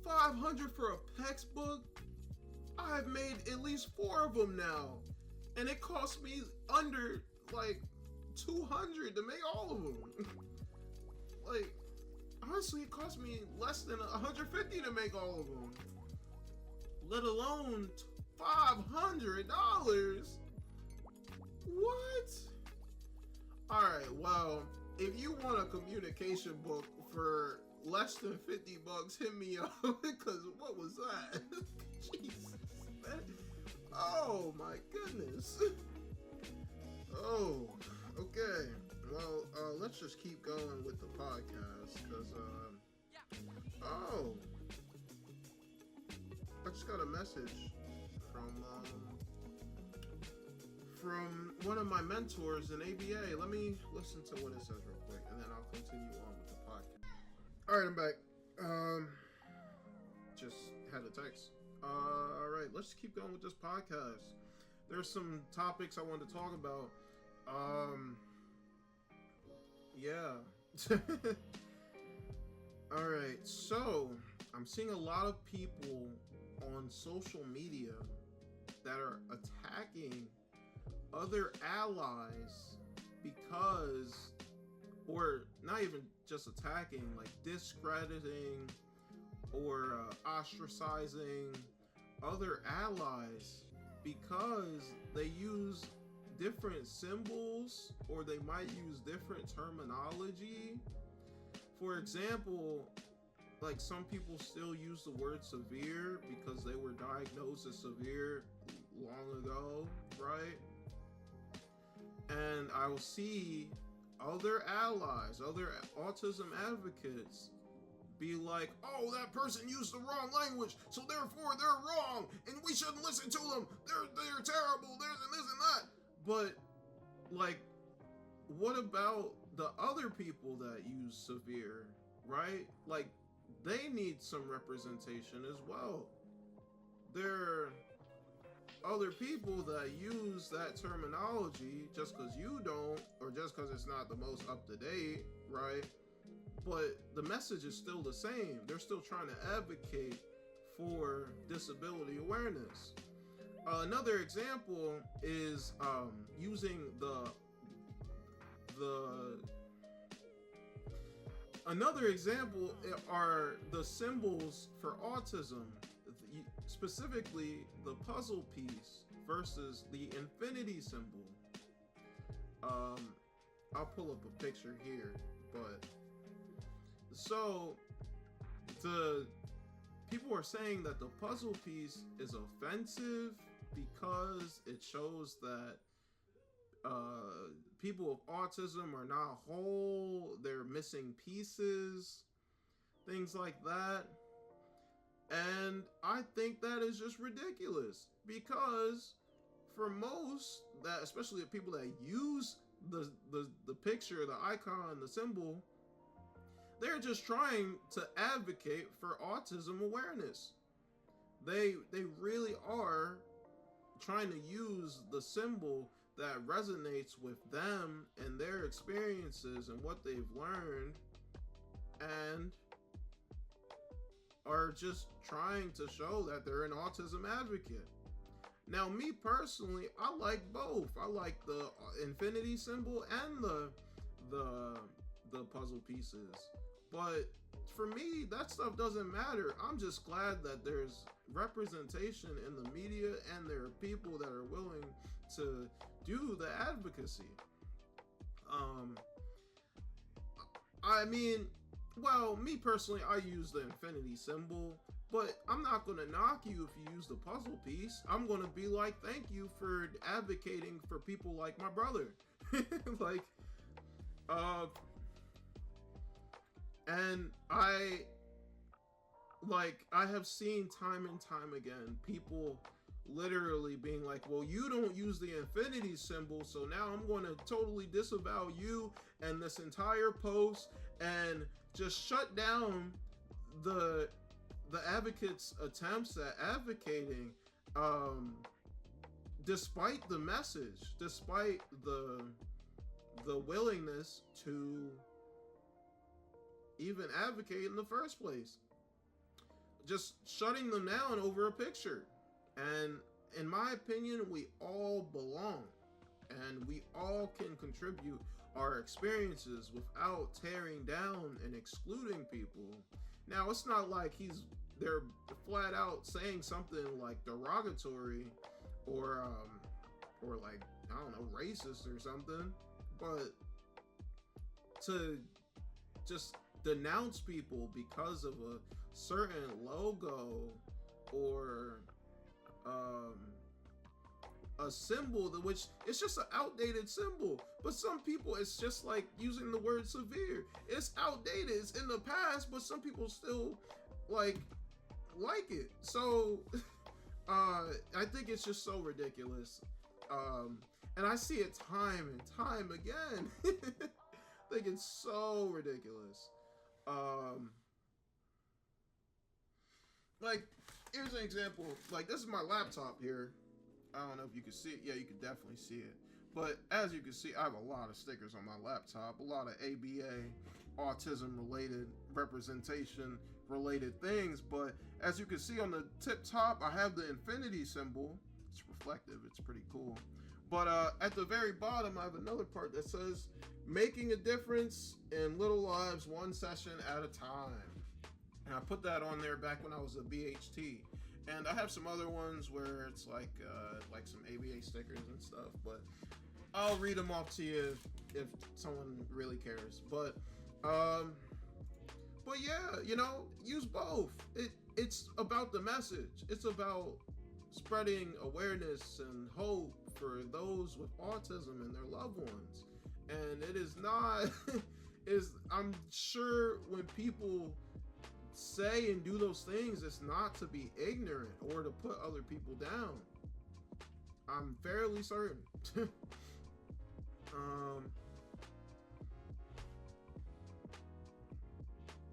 500 for a textbook? I've made at least 4 of them now. And it cost me under like 200 to make all of them. Like, honestly, it cost me less than $150 to make all of them, let alone $500. What? All right, well, if you want a communication book for less than $50, hit me up. Because what was that? Jesus. Oh my goodness. Oh, okay. Well, let's just keep going with the podcast, because oh, I just got a message from one of my mentors in ABA. Let me listen to what it says real quick, and then I'll continue on with the podcast. All right, I'm back. Just had a text. All right, let's keep going with this podcast. There's some topics I want to talk about. Yeah. All right, so I'm seeing a lot of people on social media that are attacking other allies because, or not even just attacking, like discrediting or ostracizing other allies because they use different symbols or they might use different terminology. For example, like some people still use the word severe because they were diagnosed as severe long ago, right? And I'll see other allies, other autism advocates be like, oh, that person used the wrong language, so therefore they're wrong, and we shouldn't listen to them. They're terrible. There's and this and that. But like, what about the other people that use severe, right? Like, they need some representation as well. There are other people that use that terminology just because you don't, or just because it's not the most up to date, right? But the message is still the same. They're still trying to advocate for disability awareness. Another example is using another example are the symbols for autism, specifically the puzzle piece versus the infinity symbol. I'll pull up a picture here, but so the people are saying that the puzzle piece is offensive because it shows that people with autism are not whole, they're missing pieces, things like that. And I think that is just ridiculous because for most, that especially the people that use the picture, the icon, the symbol, they're just trying to advocate for autism awareness. They really are trying to use the symbol that resonates with them and their experiences and what they've learned, and are just trying to show that they're an autism advocate. Now, me personally, I like both. I like the infinity symbol and the puzzle pieces. But for me, that stuff doesn't matter. I'm just glad that there's representation in the media and there are people that are willing to do the advocacy. I mean, well, me personally, I use the infinity symbol, but I'm not going to knock you if you use the puzzle piece. I'm going to be like, thank you for advocating for people like my brother. And I have seen time and time again, people literally being like, well, you don't use the infinity symbol, so now I'm going to totally disavow you and this entire post and just shut down the advocates' attempts at advocating, despite the message, despite the willingness to even advocate in the first place. Just shutting them down over a picture. And in my opinion, we all belong and we all can contribute our experiences without tearing down and excluding people. Now, it's not like they're flat out saying something like derogatory or like, I don't know, racist or something, but to just denounce people because of a certain logo or a symbol, which it's just an outdated symbol. But some people, it's just like using the word severe. It's outdated, it's in the past, but some people still like it. So I think it's just so ridiculous. And I see it time and time again. I think it's so ridiculous. Like, here's an example. Like, this is my laptop here. I don't know if you can see it. Yeah, you can definitely see it. But as you can see, I have a lot of stickers on my laptop, a lot of ABA, autism-related, representation-related things. But as you can see on the tip top, I have the infinity symbol. It's reflective. It's pretty cool. But at the very bottom, I have another part that says, making a difference in little lives one session at a time. And I put that on there back when I was a BHT. And I have some other ones where it's like some ABA stickers and stuff, but I'll read them off to you if someone really cares. But yeah, you know, use both. It's about the message. It's about spreading awareness and hope for those with autism and their loved ones. And it is not I'm sure when people say and do those things, it's not to be ignorant or to put other people down. I'm fairly certain.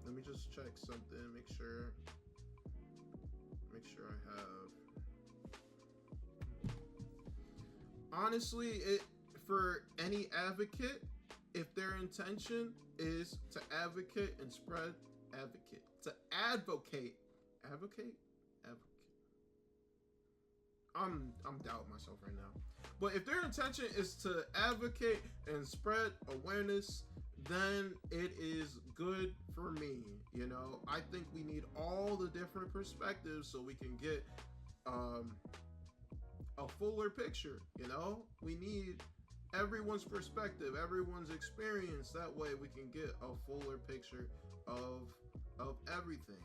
Let me just check something, make sure I have. Honestly, for any advocate, if their intention is to advocate and spread advocate. I'm doubting myself right now. But if their intention is to advocate and spread awareness, then it is good for me. You know, I think we need all the different perspectives so we can get a fuller picture. You know, we need everyone's perspective, everyone's experience. That way we can get a fuller picture of everything.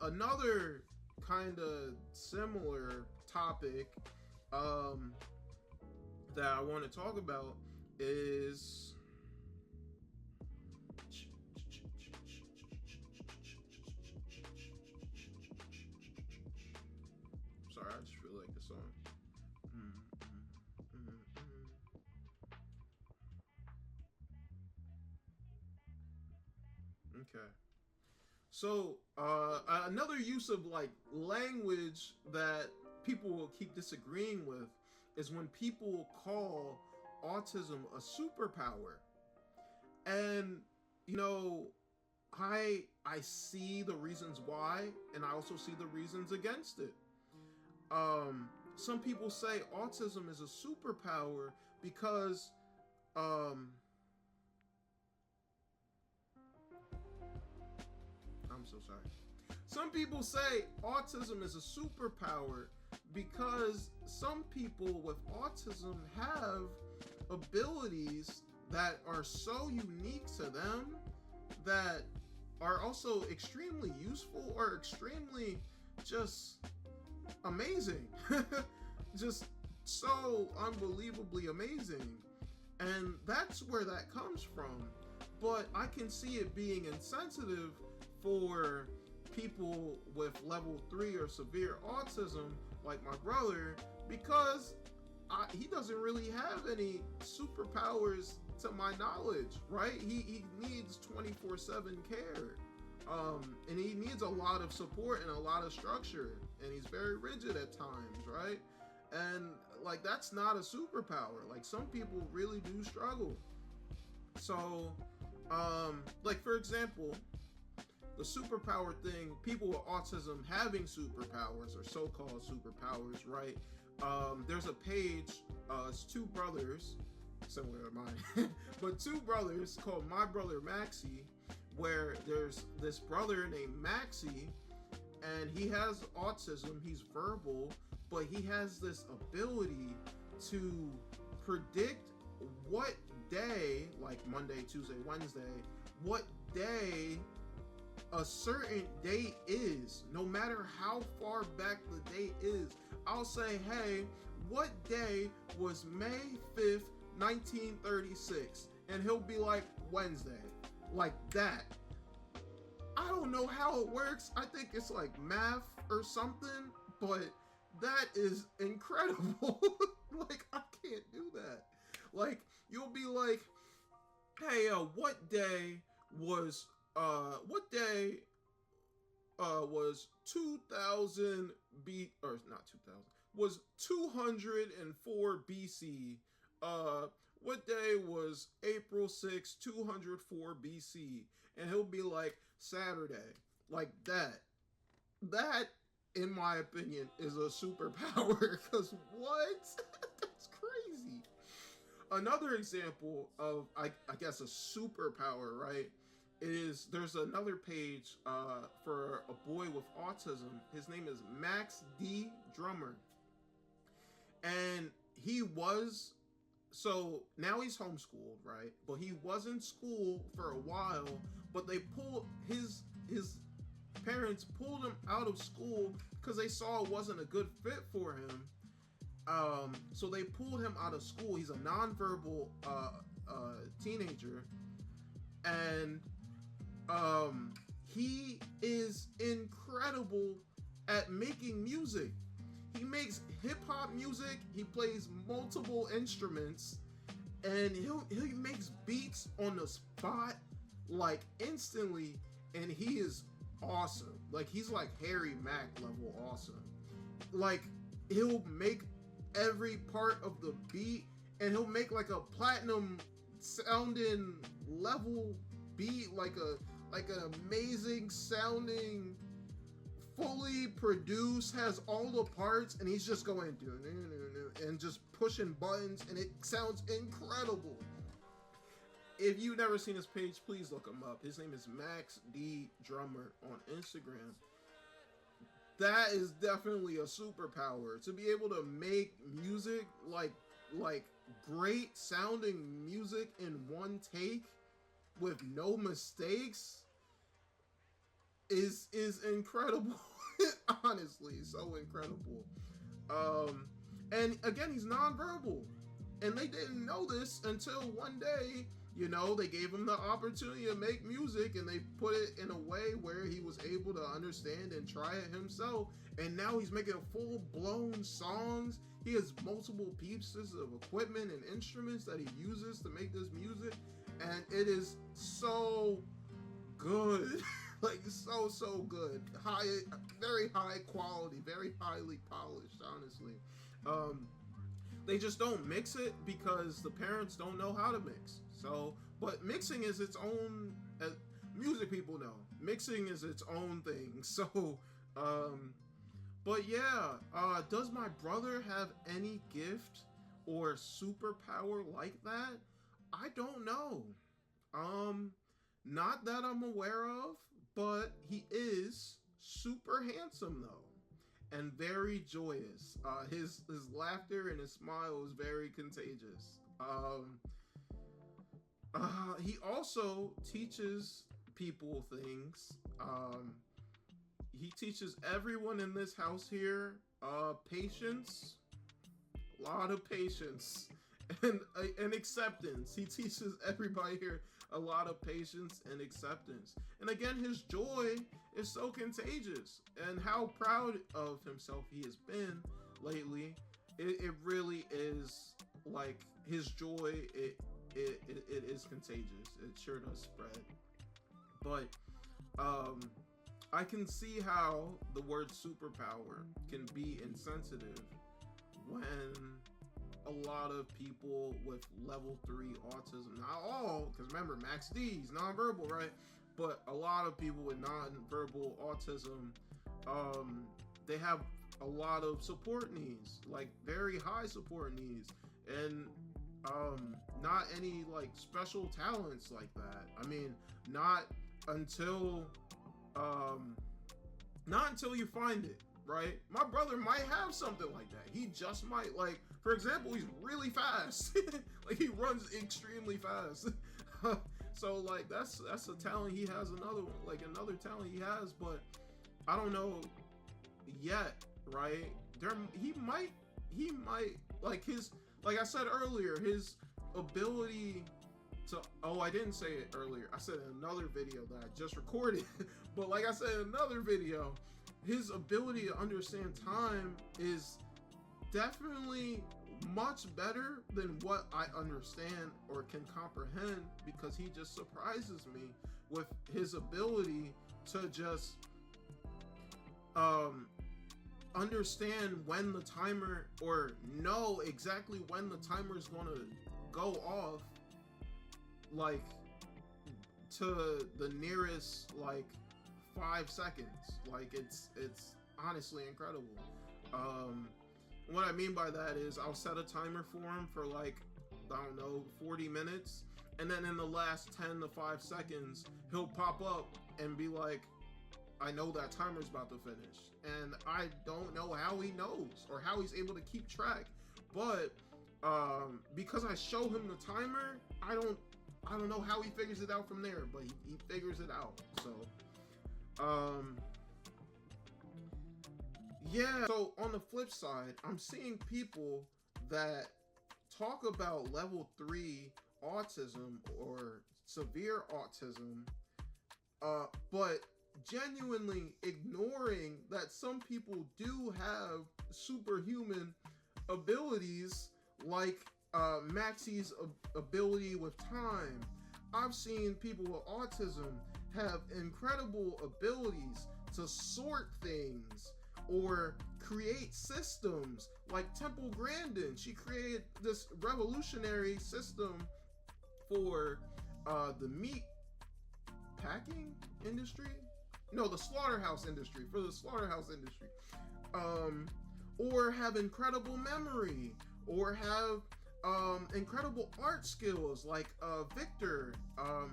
Another kind of similar topic that I want to talk about is sorry, I just feel like the song. Okay. So another use of like language that people will keep disagreeing with is when people call autism a superpower. And you know, I see the reasons why, and I also see the reasons against it. Some people say autism is a superpower because I'm so sorry. Some people say autism is a superpower because some people with autism have abilities that are so unique to them that are also extremely useful or extremely just amazing. Just so unbelievably amazing. And that's where that comes from. But I can see it being insensitive for people with level 3 or severe autism like my brother, because he doesn't really have any superpowers to my knowledge, right? He needs 24/7 care, and he needs a lot of support and a lot of structure, and he's very rigid at times, right? And like, that's not a superpower. Like, some people really do struggle. So like, for example, the superpower thing, people with autism having superpowers or so-called superpowers, right? There's a page, it's two brothers, similar to mine. But two brothers called My Brother Maxie, where there's this brother named Maxie, and he has autism. He's verbal, but he has this ability to predict what day, like Monday, Tuesday, Wednesday, what day a certain date is, no matter how far back the date is. I'll say, hey, what day was May 5th, 1936? And he'll be like, Wednesday. Like that. I don't know how it works. I think it's like math or something, but that is incredible. Like, I can't do that. Like, you'll be like, hey, what day was 2000 or not 2000, was 204 BC. What day was April 6, 204 BC? And he'll be like, Saturday. Like that. That, in my opinion, is a superpower. Because what? That's crazy. Another example of, I guess, a superpower, right, is there's another page for a boy with autism. His name is Max D. Drummer. And so now he's homeschooled, right? But he was in school for a while, but they pulled his parents pulled him out of school because they saw it wasn't a good fit for him. So they pulled him out of school. He's a nonverbal teenager, and he is incredible at making music. He makes hip-hop music. He plays multiple instruments, and he makes beats on the spot, like instantly, and he is awesome. Like, he's like Harry Mack level awesome. Like, he'll make every part of the beat, and he'll make like a platinum sounding level beat, like an amazing sounding, fully produced, has all the parts, and he's just going and just pushing buttons, and it sounds incredible. If you've never seen his page, please look him up. His name is Max D. Drummer on Instagram. That is definitely a superpower, to be able to make music, like great sounding music in one take with no mistakes is incredible. Honestly, so incredible. And again, he's nonverbal, and they didn't know this until one day. You know, they gave him the opportunity to make music, and they put it in a way where he was able to understand and try it himself. And now he's making full-blown songs. He has multiple pieces of equipment and instruments that he uses to make this music, and it is so good. Like, so good. Very high quality, very highly polished, honestly. They just don't mix it because the parents don't know how to mix. So, but mixing is its own, music people know, mixing is its own thing. So, but yeah, does my brother have any gift or superpower like that? I don't know. Not that I'm aware of, but he is super handsome though, and very joyous. His laughter and his smile is very contagious. He also teaches people things. He teaches everyone in this house here patience, a lot of patience, and acceptance. He teaches everybody here a lot of patience and acceptance. And again, his joy is so contagious, and how proud of himself he has been lately. It really is, like, his joy, it is contagious. It sure does spread. But I can see how the word superpower can be insensitive when a lot of people with level 3 autism, not all, because remember, Max D is nonverbal, right? But a lot of people with nonverbal autism, they have a lot of support needs, like very high support needs. And not any like special talents like that. I mean, not until um not until you find it, right? My brother might have something like that. He just might. Like, for example, he's really fast. Like, he runs extremely fast. So like that's a talent he has. Another one, like another talent he has, but I don't know yet, right? He might like his, like I said earlier, his ability to, oh, I didn't say it earlier. I said in another video that I just recorded. But like I said in another video, his ability to understand time is definitely much better than what I understand or can comprehend, because he just surprises me with his ability to just understand when the timer, or know exactly when the timer is going to go off, like to the nearest like 5 seconds. Like it's honestly incredible. What I mean by that is I'll set a timer for him for like, I don't know, 40 minutes, and then in the last 10 to 5 seconds he'll pop up and be like, I know that timer's about to finish. And I don't know how he knows or how he's able to keep track, but because I show him the timer, I don't know how he figures it out from there, but he figures it out. So yeah. So on the flip side, I'm seeing people that talk about level 3 autism or severe autism, but genuinely ignoring that some people do have superhuman abilities, like Maxie's ability with time. I've seen people with autism have incredible abilities to sort things or create systems, like Temple Grandin. She created this revolutionary system for the meat packing industry. No, the slaughterhouse industry, for the slaughterhouse industry. Or have incredible memory, or have incredible art skills, like Victor. I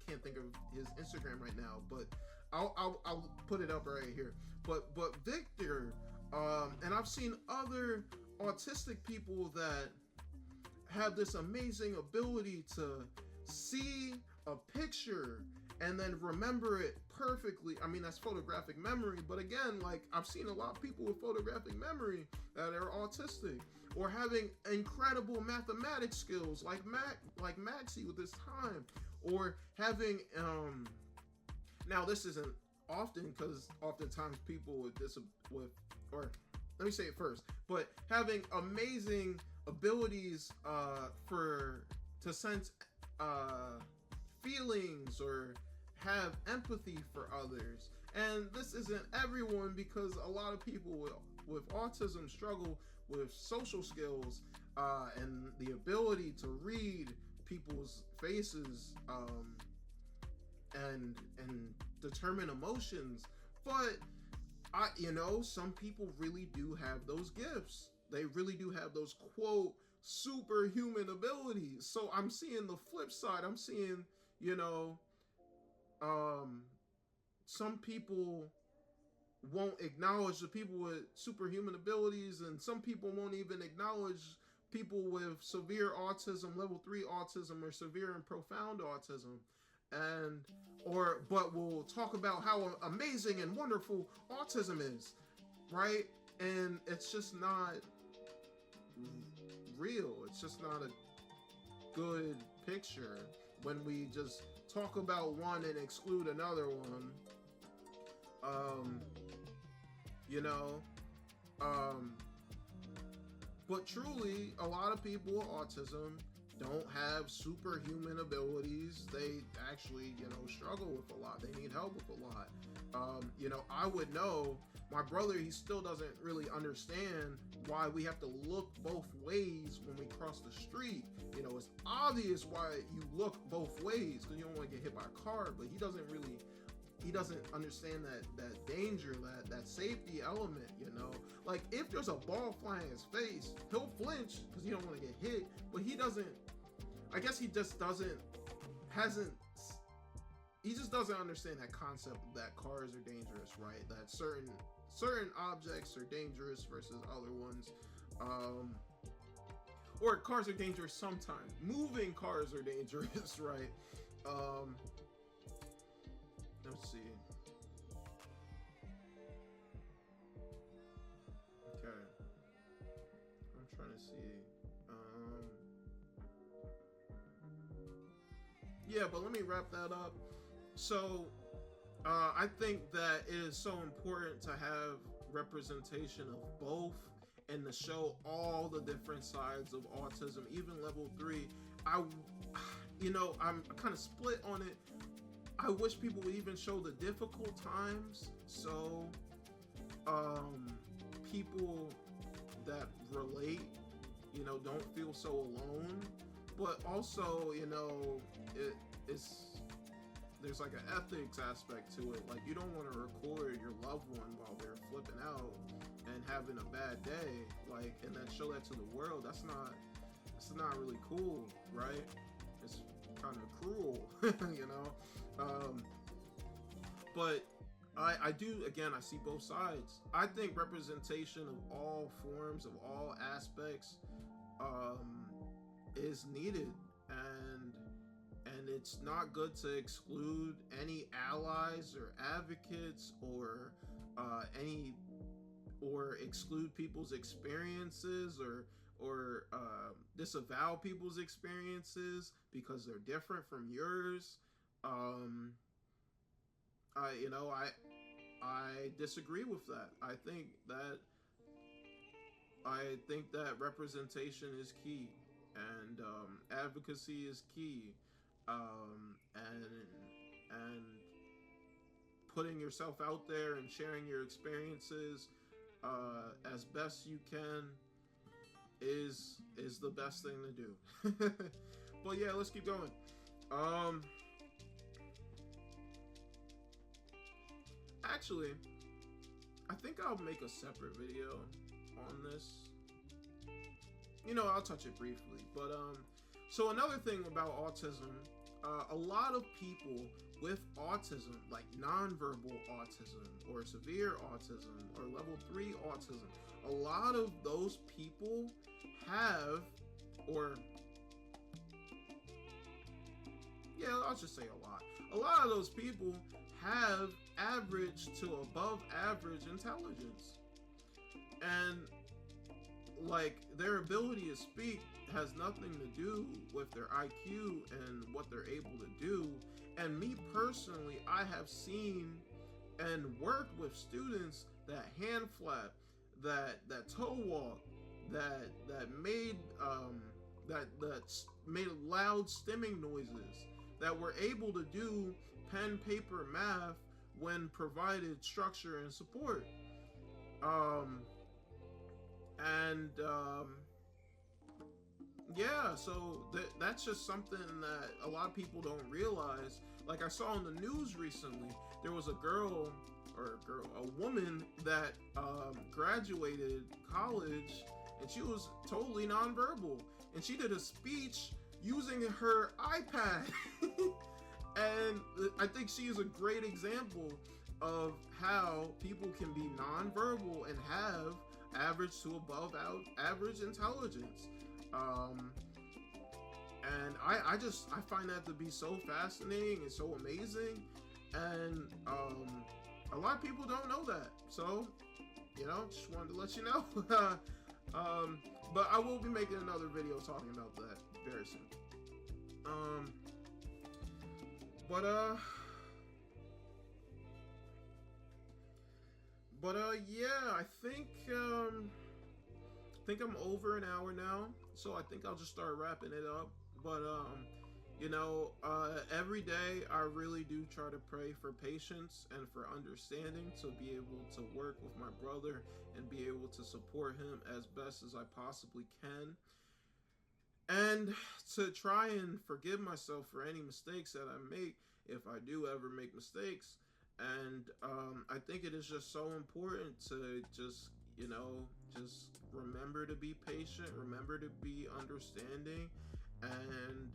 can't think of his Instagram right now, but I'll put it up right here. But Victor, and I've seen other autistic people that have this amazing ability to see a picture and then remember it perfectly. I mean, that's photographic memory, but again, like, I've seen a lot of people with photographic memory that are autistic, or having incredible mathematics skills, like Maxie with his time, or having now this isn't often, because oftentimes people with this, or let me say it first, but having amazing abilities to sense feelings or have empathy for others. And this isn't everyone, because a lot of people with autism struggle with social skills and the ability to read people's faces and determine emotions. But some people really do have those gifts. They really do have those, quote, superhuman abilities. So I'm seeing the flip side. I'm seeing, some people won't acknowledge the people with superhuman abilities, and some people won't even acknowledge people with severe autism, level 3 autism, or severe and profound autism, but we'll talk about how amazing and wonderful autism is, right? And it's just not real. It's just not a good picture when we just talk about one and exclude another one. But truly, a lot of people with autism don't have superhuman abilities. They actually, struggle with a lot. They need help with a lot. I would know, my brother, he still doesn't really understand why we have to look both ways when we cross the street. It's obvious why you look both ways, because you don't want to get hit by a car, but he doesn't really he doesn't understand that danger, that safety element, you know. Like if there's a ball flying in his face, he'll flinch because he don't want to get hit, but he doesn't. I guess he just hasn't. He just doesn't understand that concept that cars are dangerous, right? That certain objects are dangerous versus other ones. Or cars are dangerous sometimes. Moving cars are dangerous, right? Let's see. Okay. I'm trying to see. Yeah, but let me wrap that up. So, I think that it is so important to have representation of both and to show all the different sides of autism, even level 3. I'm kind of split on it. I wish people would even show the difficult times, so people that relate, don't feel so alone. But also, there's like an ethics aspect to it. Like, you don't want to record your loved one while they're flipping out and having a bad day, like, and then show that to the world. That's not really cool, right? It's kind of cruel, but I do, again, I see both sides. I think representation of all forms, of all aspects, is needed, and it's not good to exclude any allies or advocates or exclude people's experiences or disavow people's experiences because they're different from yours. I disagree with that. I think that representation is key, and advocacy is key, and putting yourself out there and sharing your experiences as best you can is the best thing to do. But yeah, let's keep going. Actually, I think I'll make a separate video on this. I'll touch it briefly. But so another thing about autism, a lot of people with autism, like nonverbal autism or severe autism or level 3 autism, a lot of those people have, I'll just say a lot of those people have average to above average intelligence, and like their ability to speak has nothing to do with their IQ and what they're able to do. And me personally, I have seen and worked with students that hand flap, that toe walk, that made loud stimming noises, that were able to do pen paper math when provided structure and support. So that's just something that a lot of people don't realize. Like I saw in the news recently, there was a woman that graduated college, and she was totally nonverbal, and she did a speech using her iPad. And I think she is a great example of how people can be nonverbal and have average to above average intelligence. And I find that to be so fascinating and so amazing. And a lot of people don't know that. So, just wanted to let you know. But I will be making another video talking about that very soon. Yeah, I think I'm over an hour now, so I think I'll just start wrapping it up. But every day I really do try to pray for patience and for understanding to be able to work with my brother and be able to support him as best as I possibly can, and to try and forgive myself for any mistakes that I make, if I do ever make mistakes, And I think it is just so important to just, just remember to be patient, remember to be understanding, and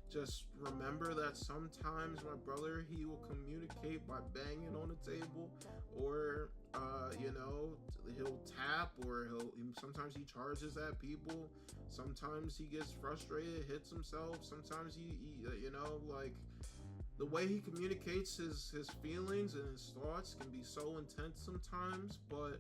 just remember that sometimes my brother, he will communicate by banging on the table, or he'll tap, or sometimes he charges at people, sometimes he gets frustrated, hits himself, sometimes like the way he communicates his feelings and his thoughts can be so intense sometimes. But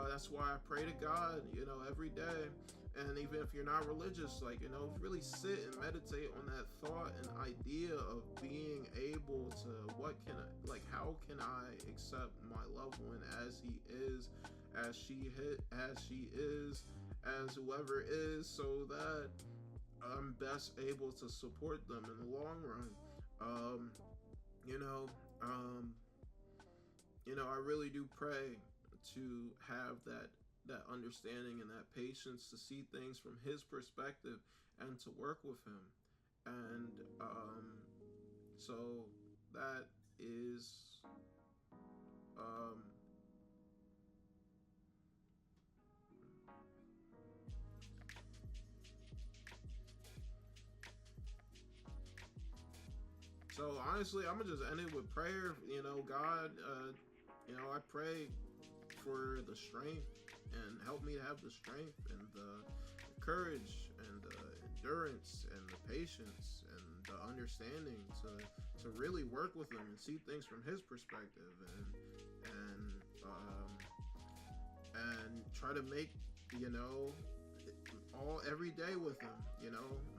that's why I pray to God, every day. And even if you're not religious, like, really sit and meditate on that thought and idea of being able to, how can I accept my loved one as he is, as she is, as whoever is, so that I'm best able to support them in the long run. Um, you know, um, I really do pray to have that understanding and that patience to see things from his perspective and to work with him. And so that is um, so honestly, I'm gonna just end it with prayer. God, I pray for the strength, and help me to have the strength and the courage and the endurance and the patience and the understanding to really work with him and see things from his perspective, and try to make all every day with him,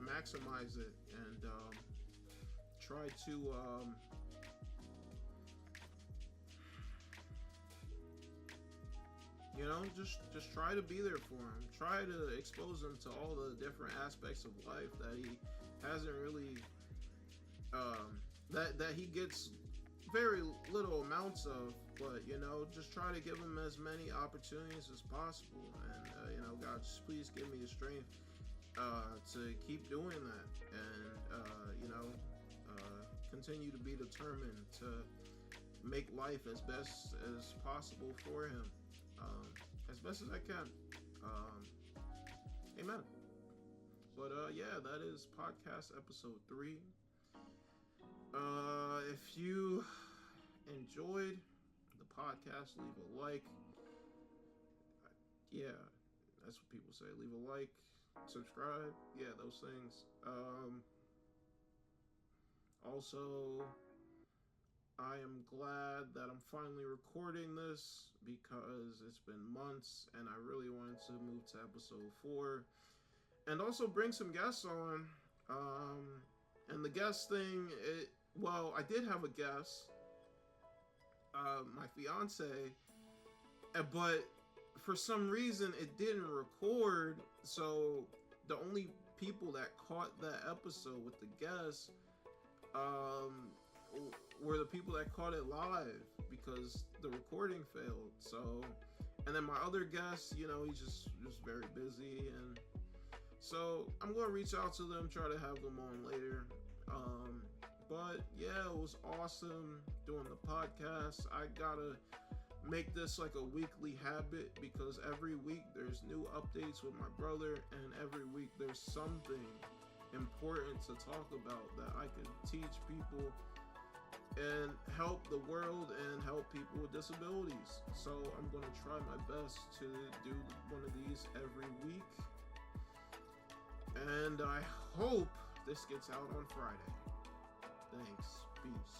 maximize it, and try to just try to be there for him. Try to expose him to all the different aspects of life that he hasn't really, that he gets very little amounts of. But just try to give him as many opportunities as possible. And God, just please give me the strength to keep doing that, and continue to be determined to make life as best as possible for him. As best as I can. Amen. But yeah, that is podcast episode 3. If you enjoyed the podcast, leave a like. Yeah, that's what people say. Leave a like, subscribe. Yeah, those things. Also, I am glad that I'm finally recording this, because it's been months and I really wanted to move to episode 4 and also bring some guests on. And the guest thing, I did have a guest, my fiance, but for some reason it didn't record. So the only people that caught that episode with the guest were the people that caught it live, because the recording failed. So, and then my other guest, he's just very busy, and so I'm gonna reach out to them, try to have them on later. But yeah, it was awesome doing the podcast. I gotta make this like a weekly habit, because every week there's new updates with my brother, and every week there's something important to talk about that I could teach people and help the world and help people with disabilities. So I'm going to try my best to do one of these every week, and I hope this gets out on Friday. Thanks. Peace.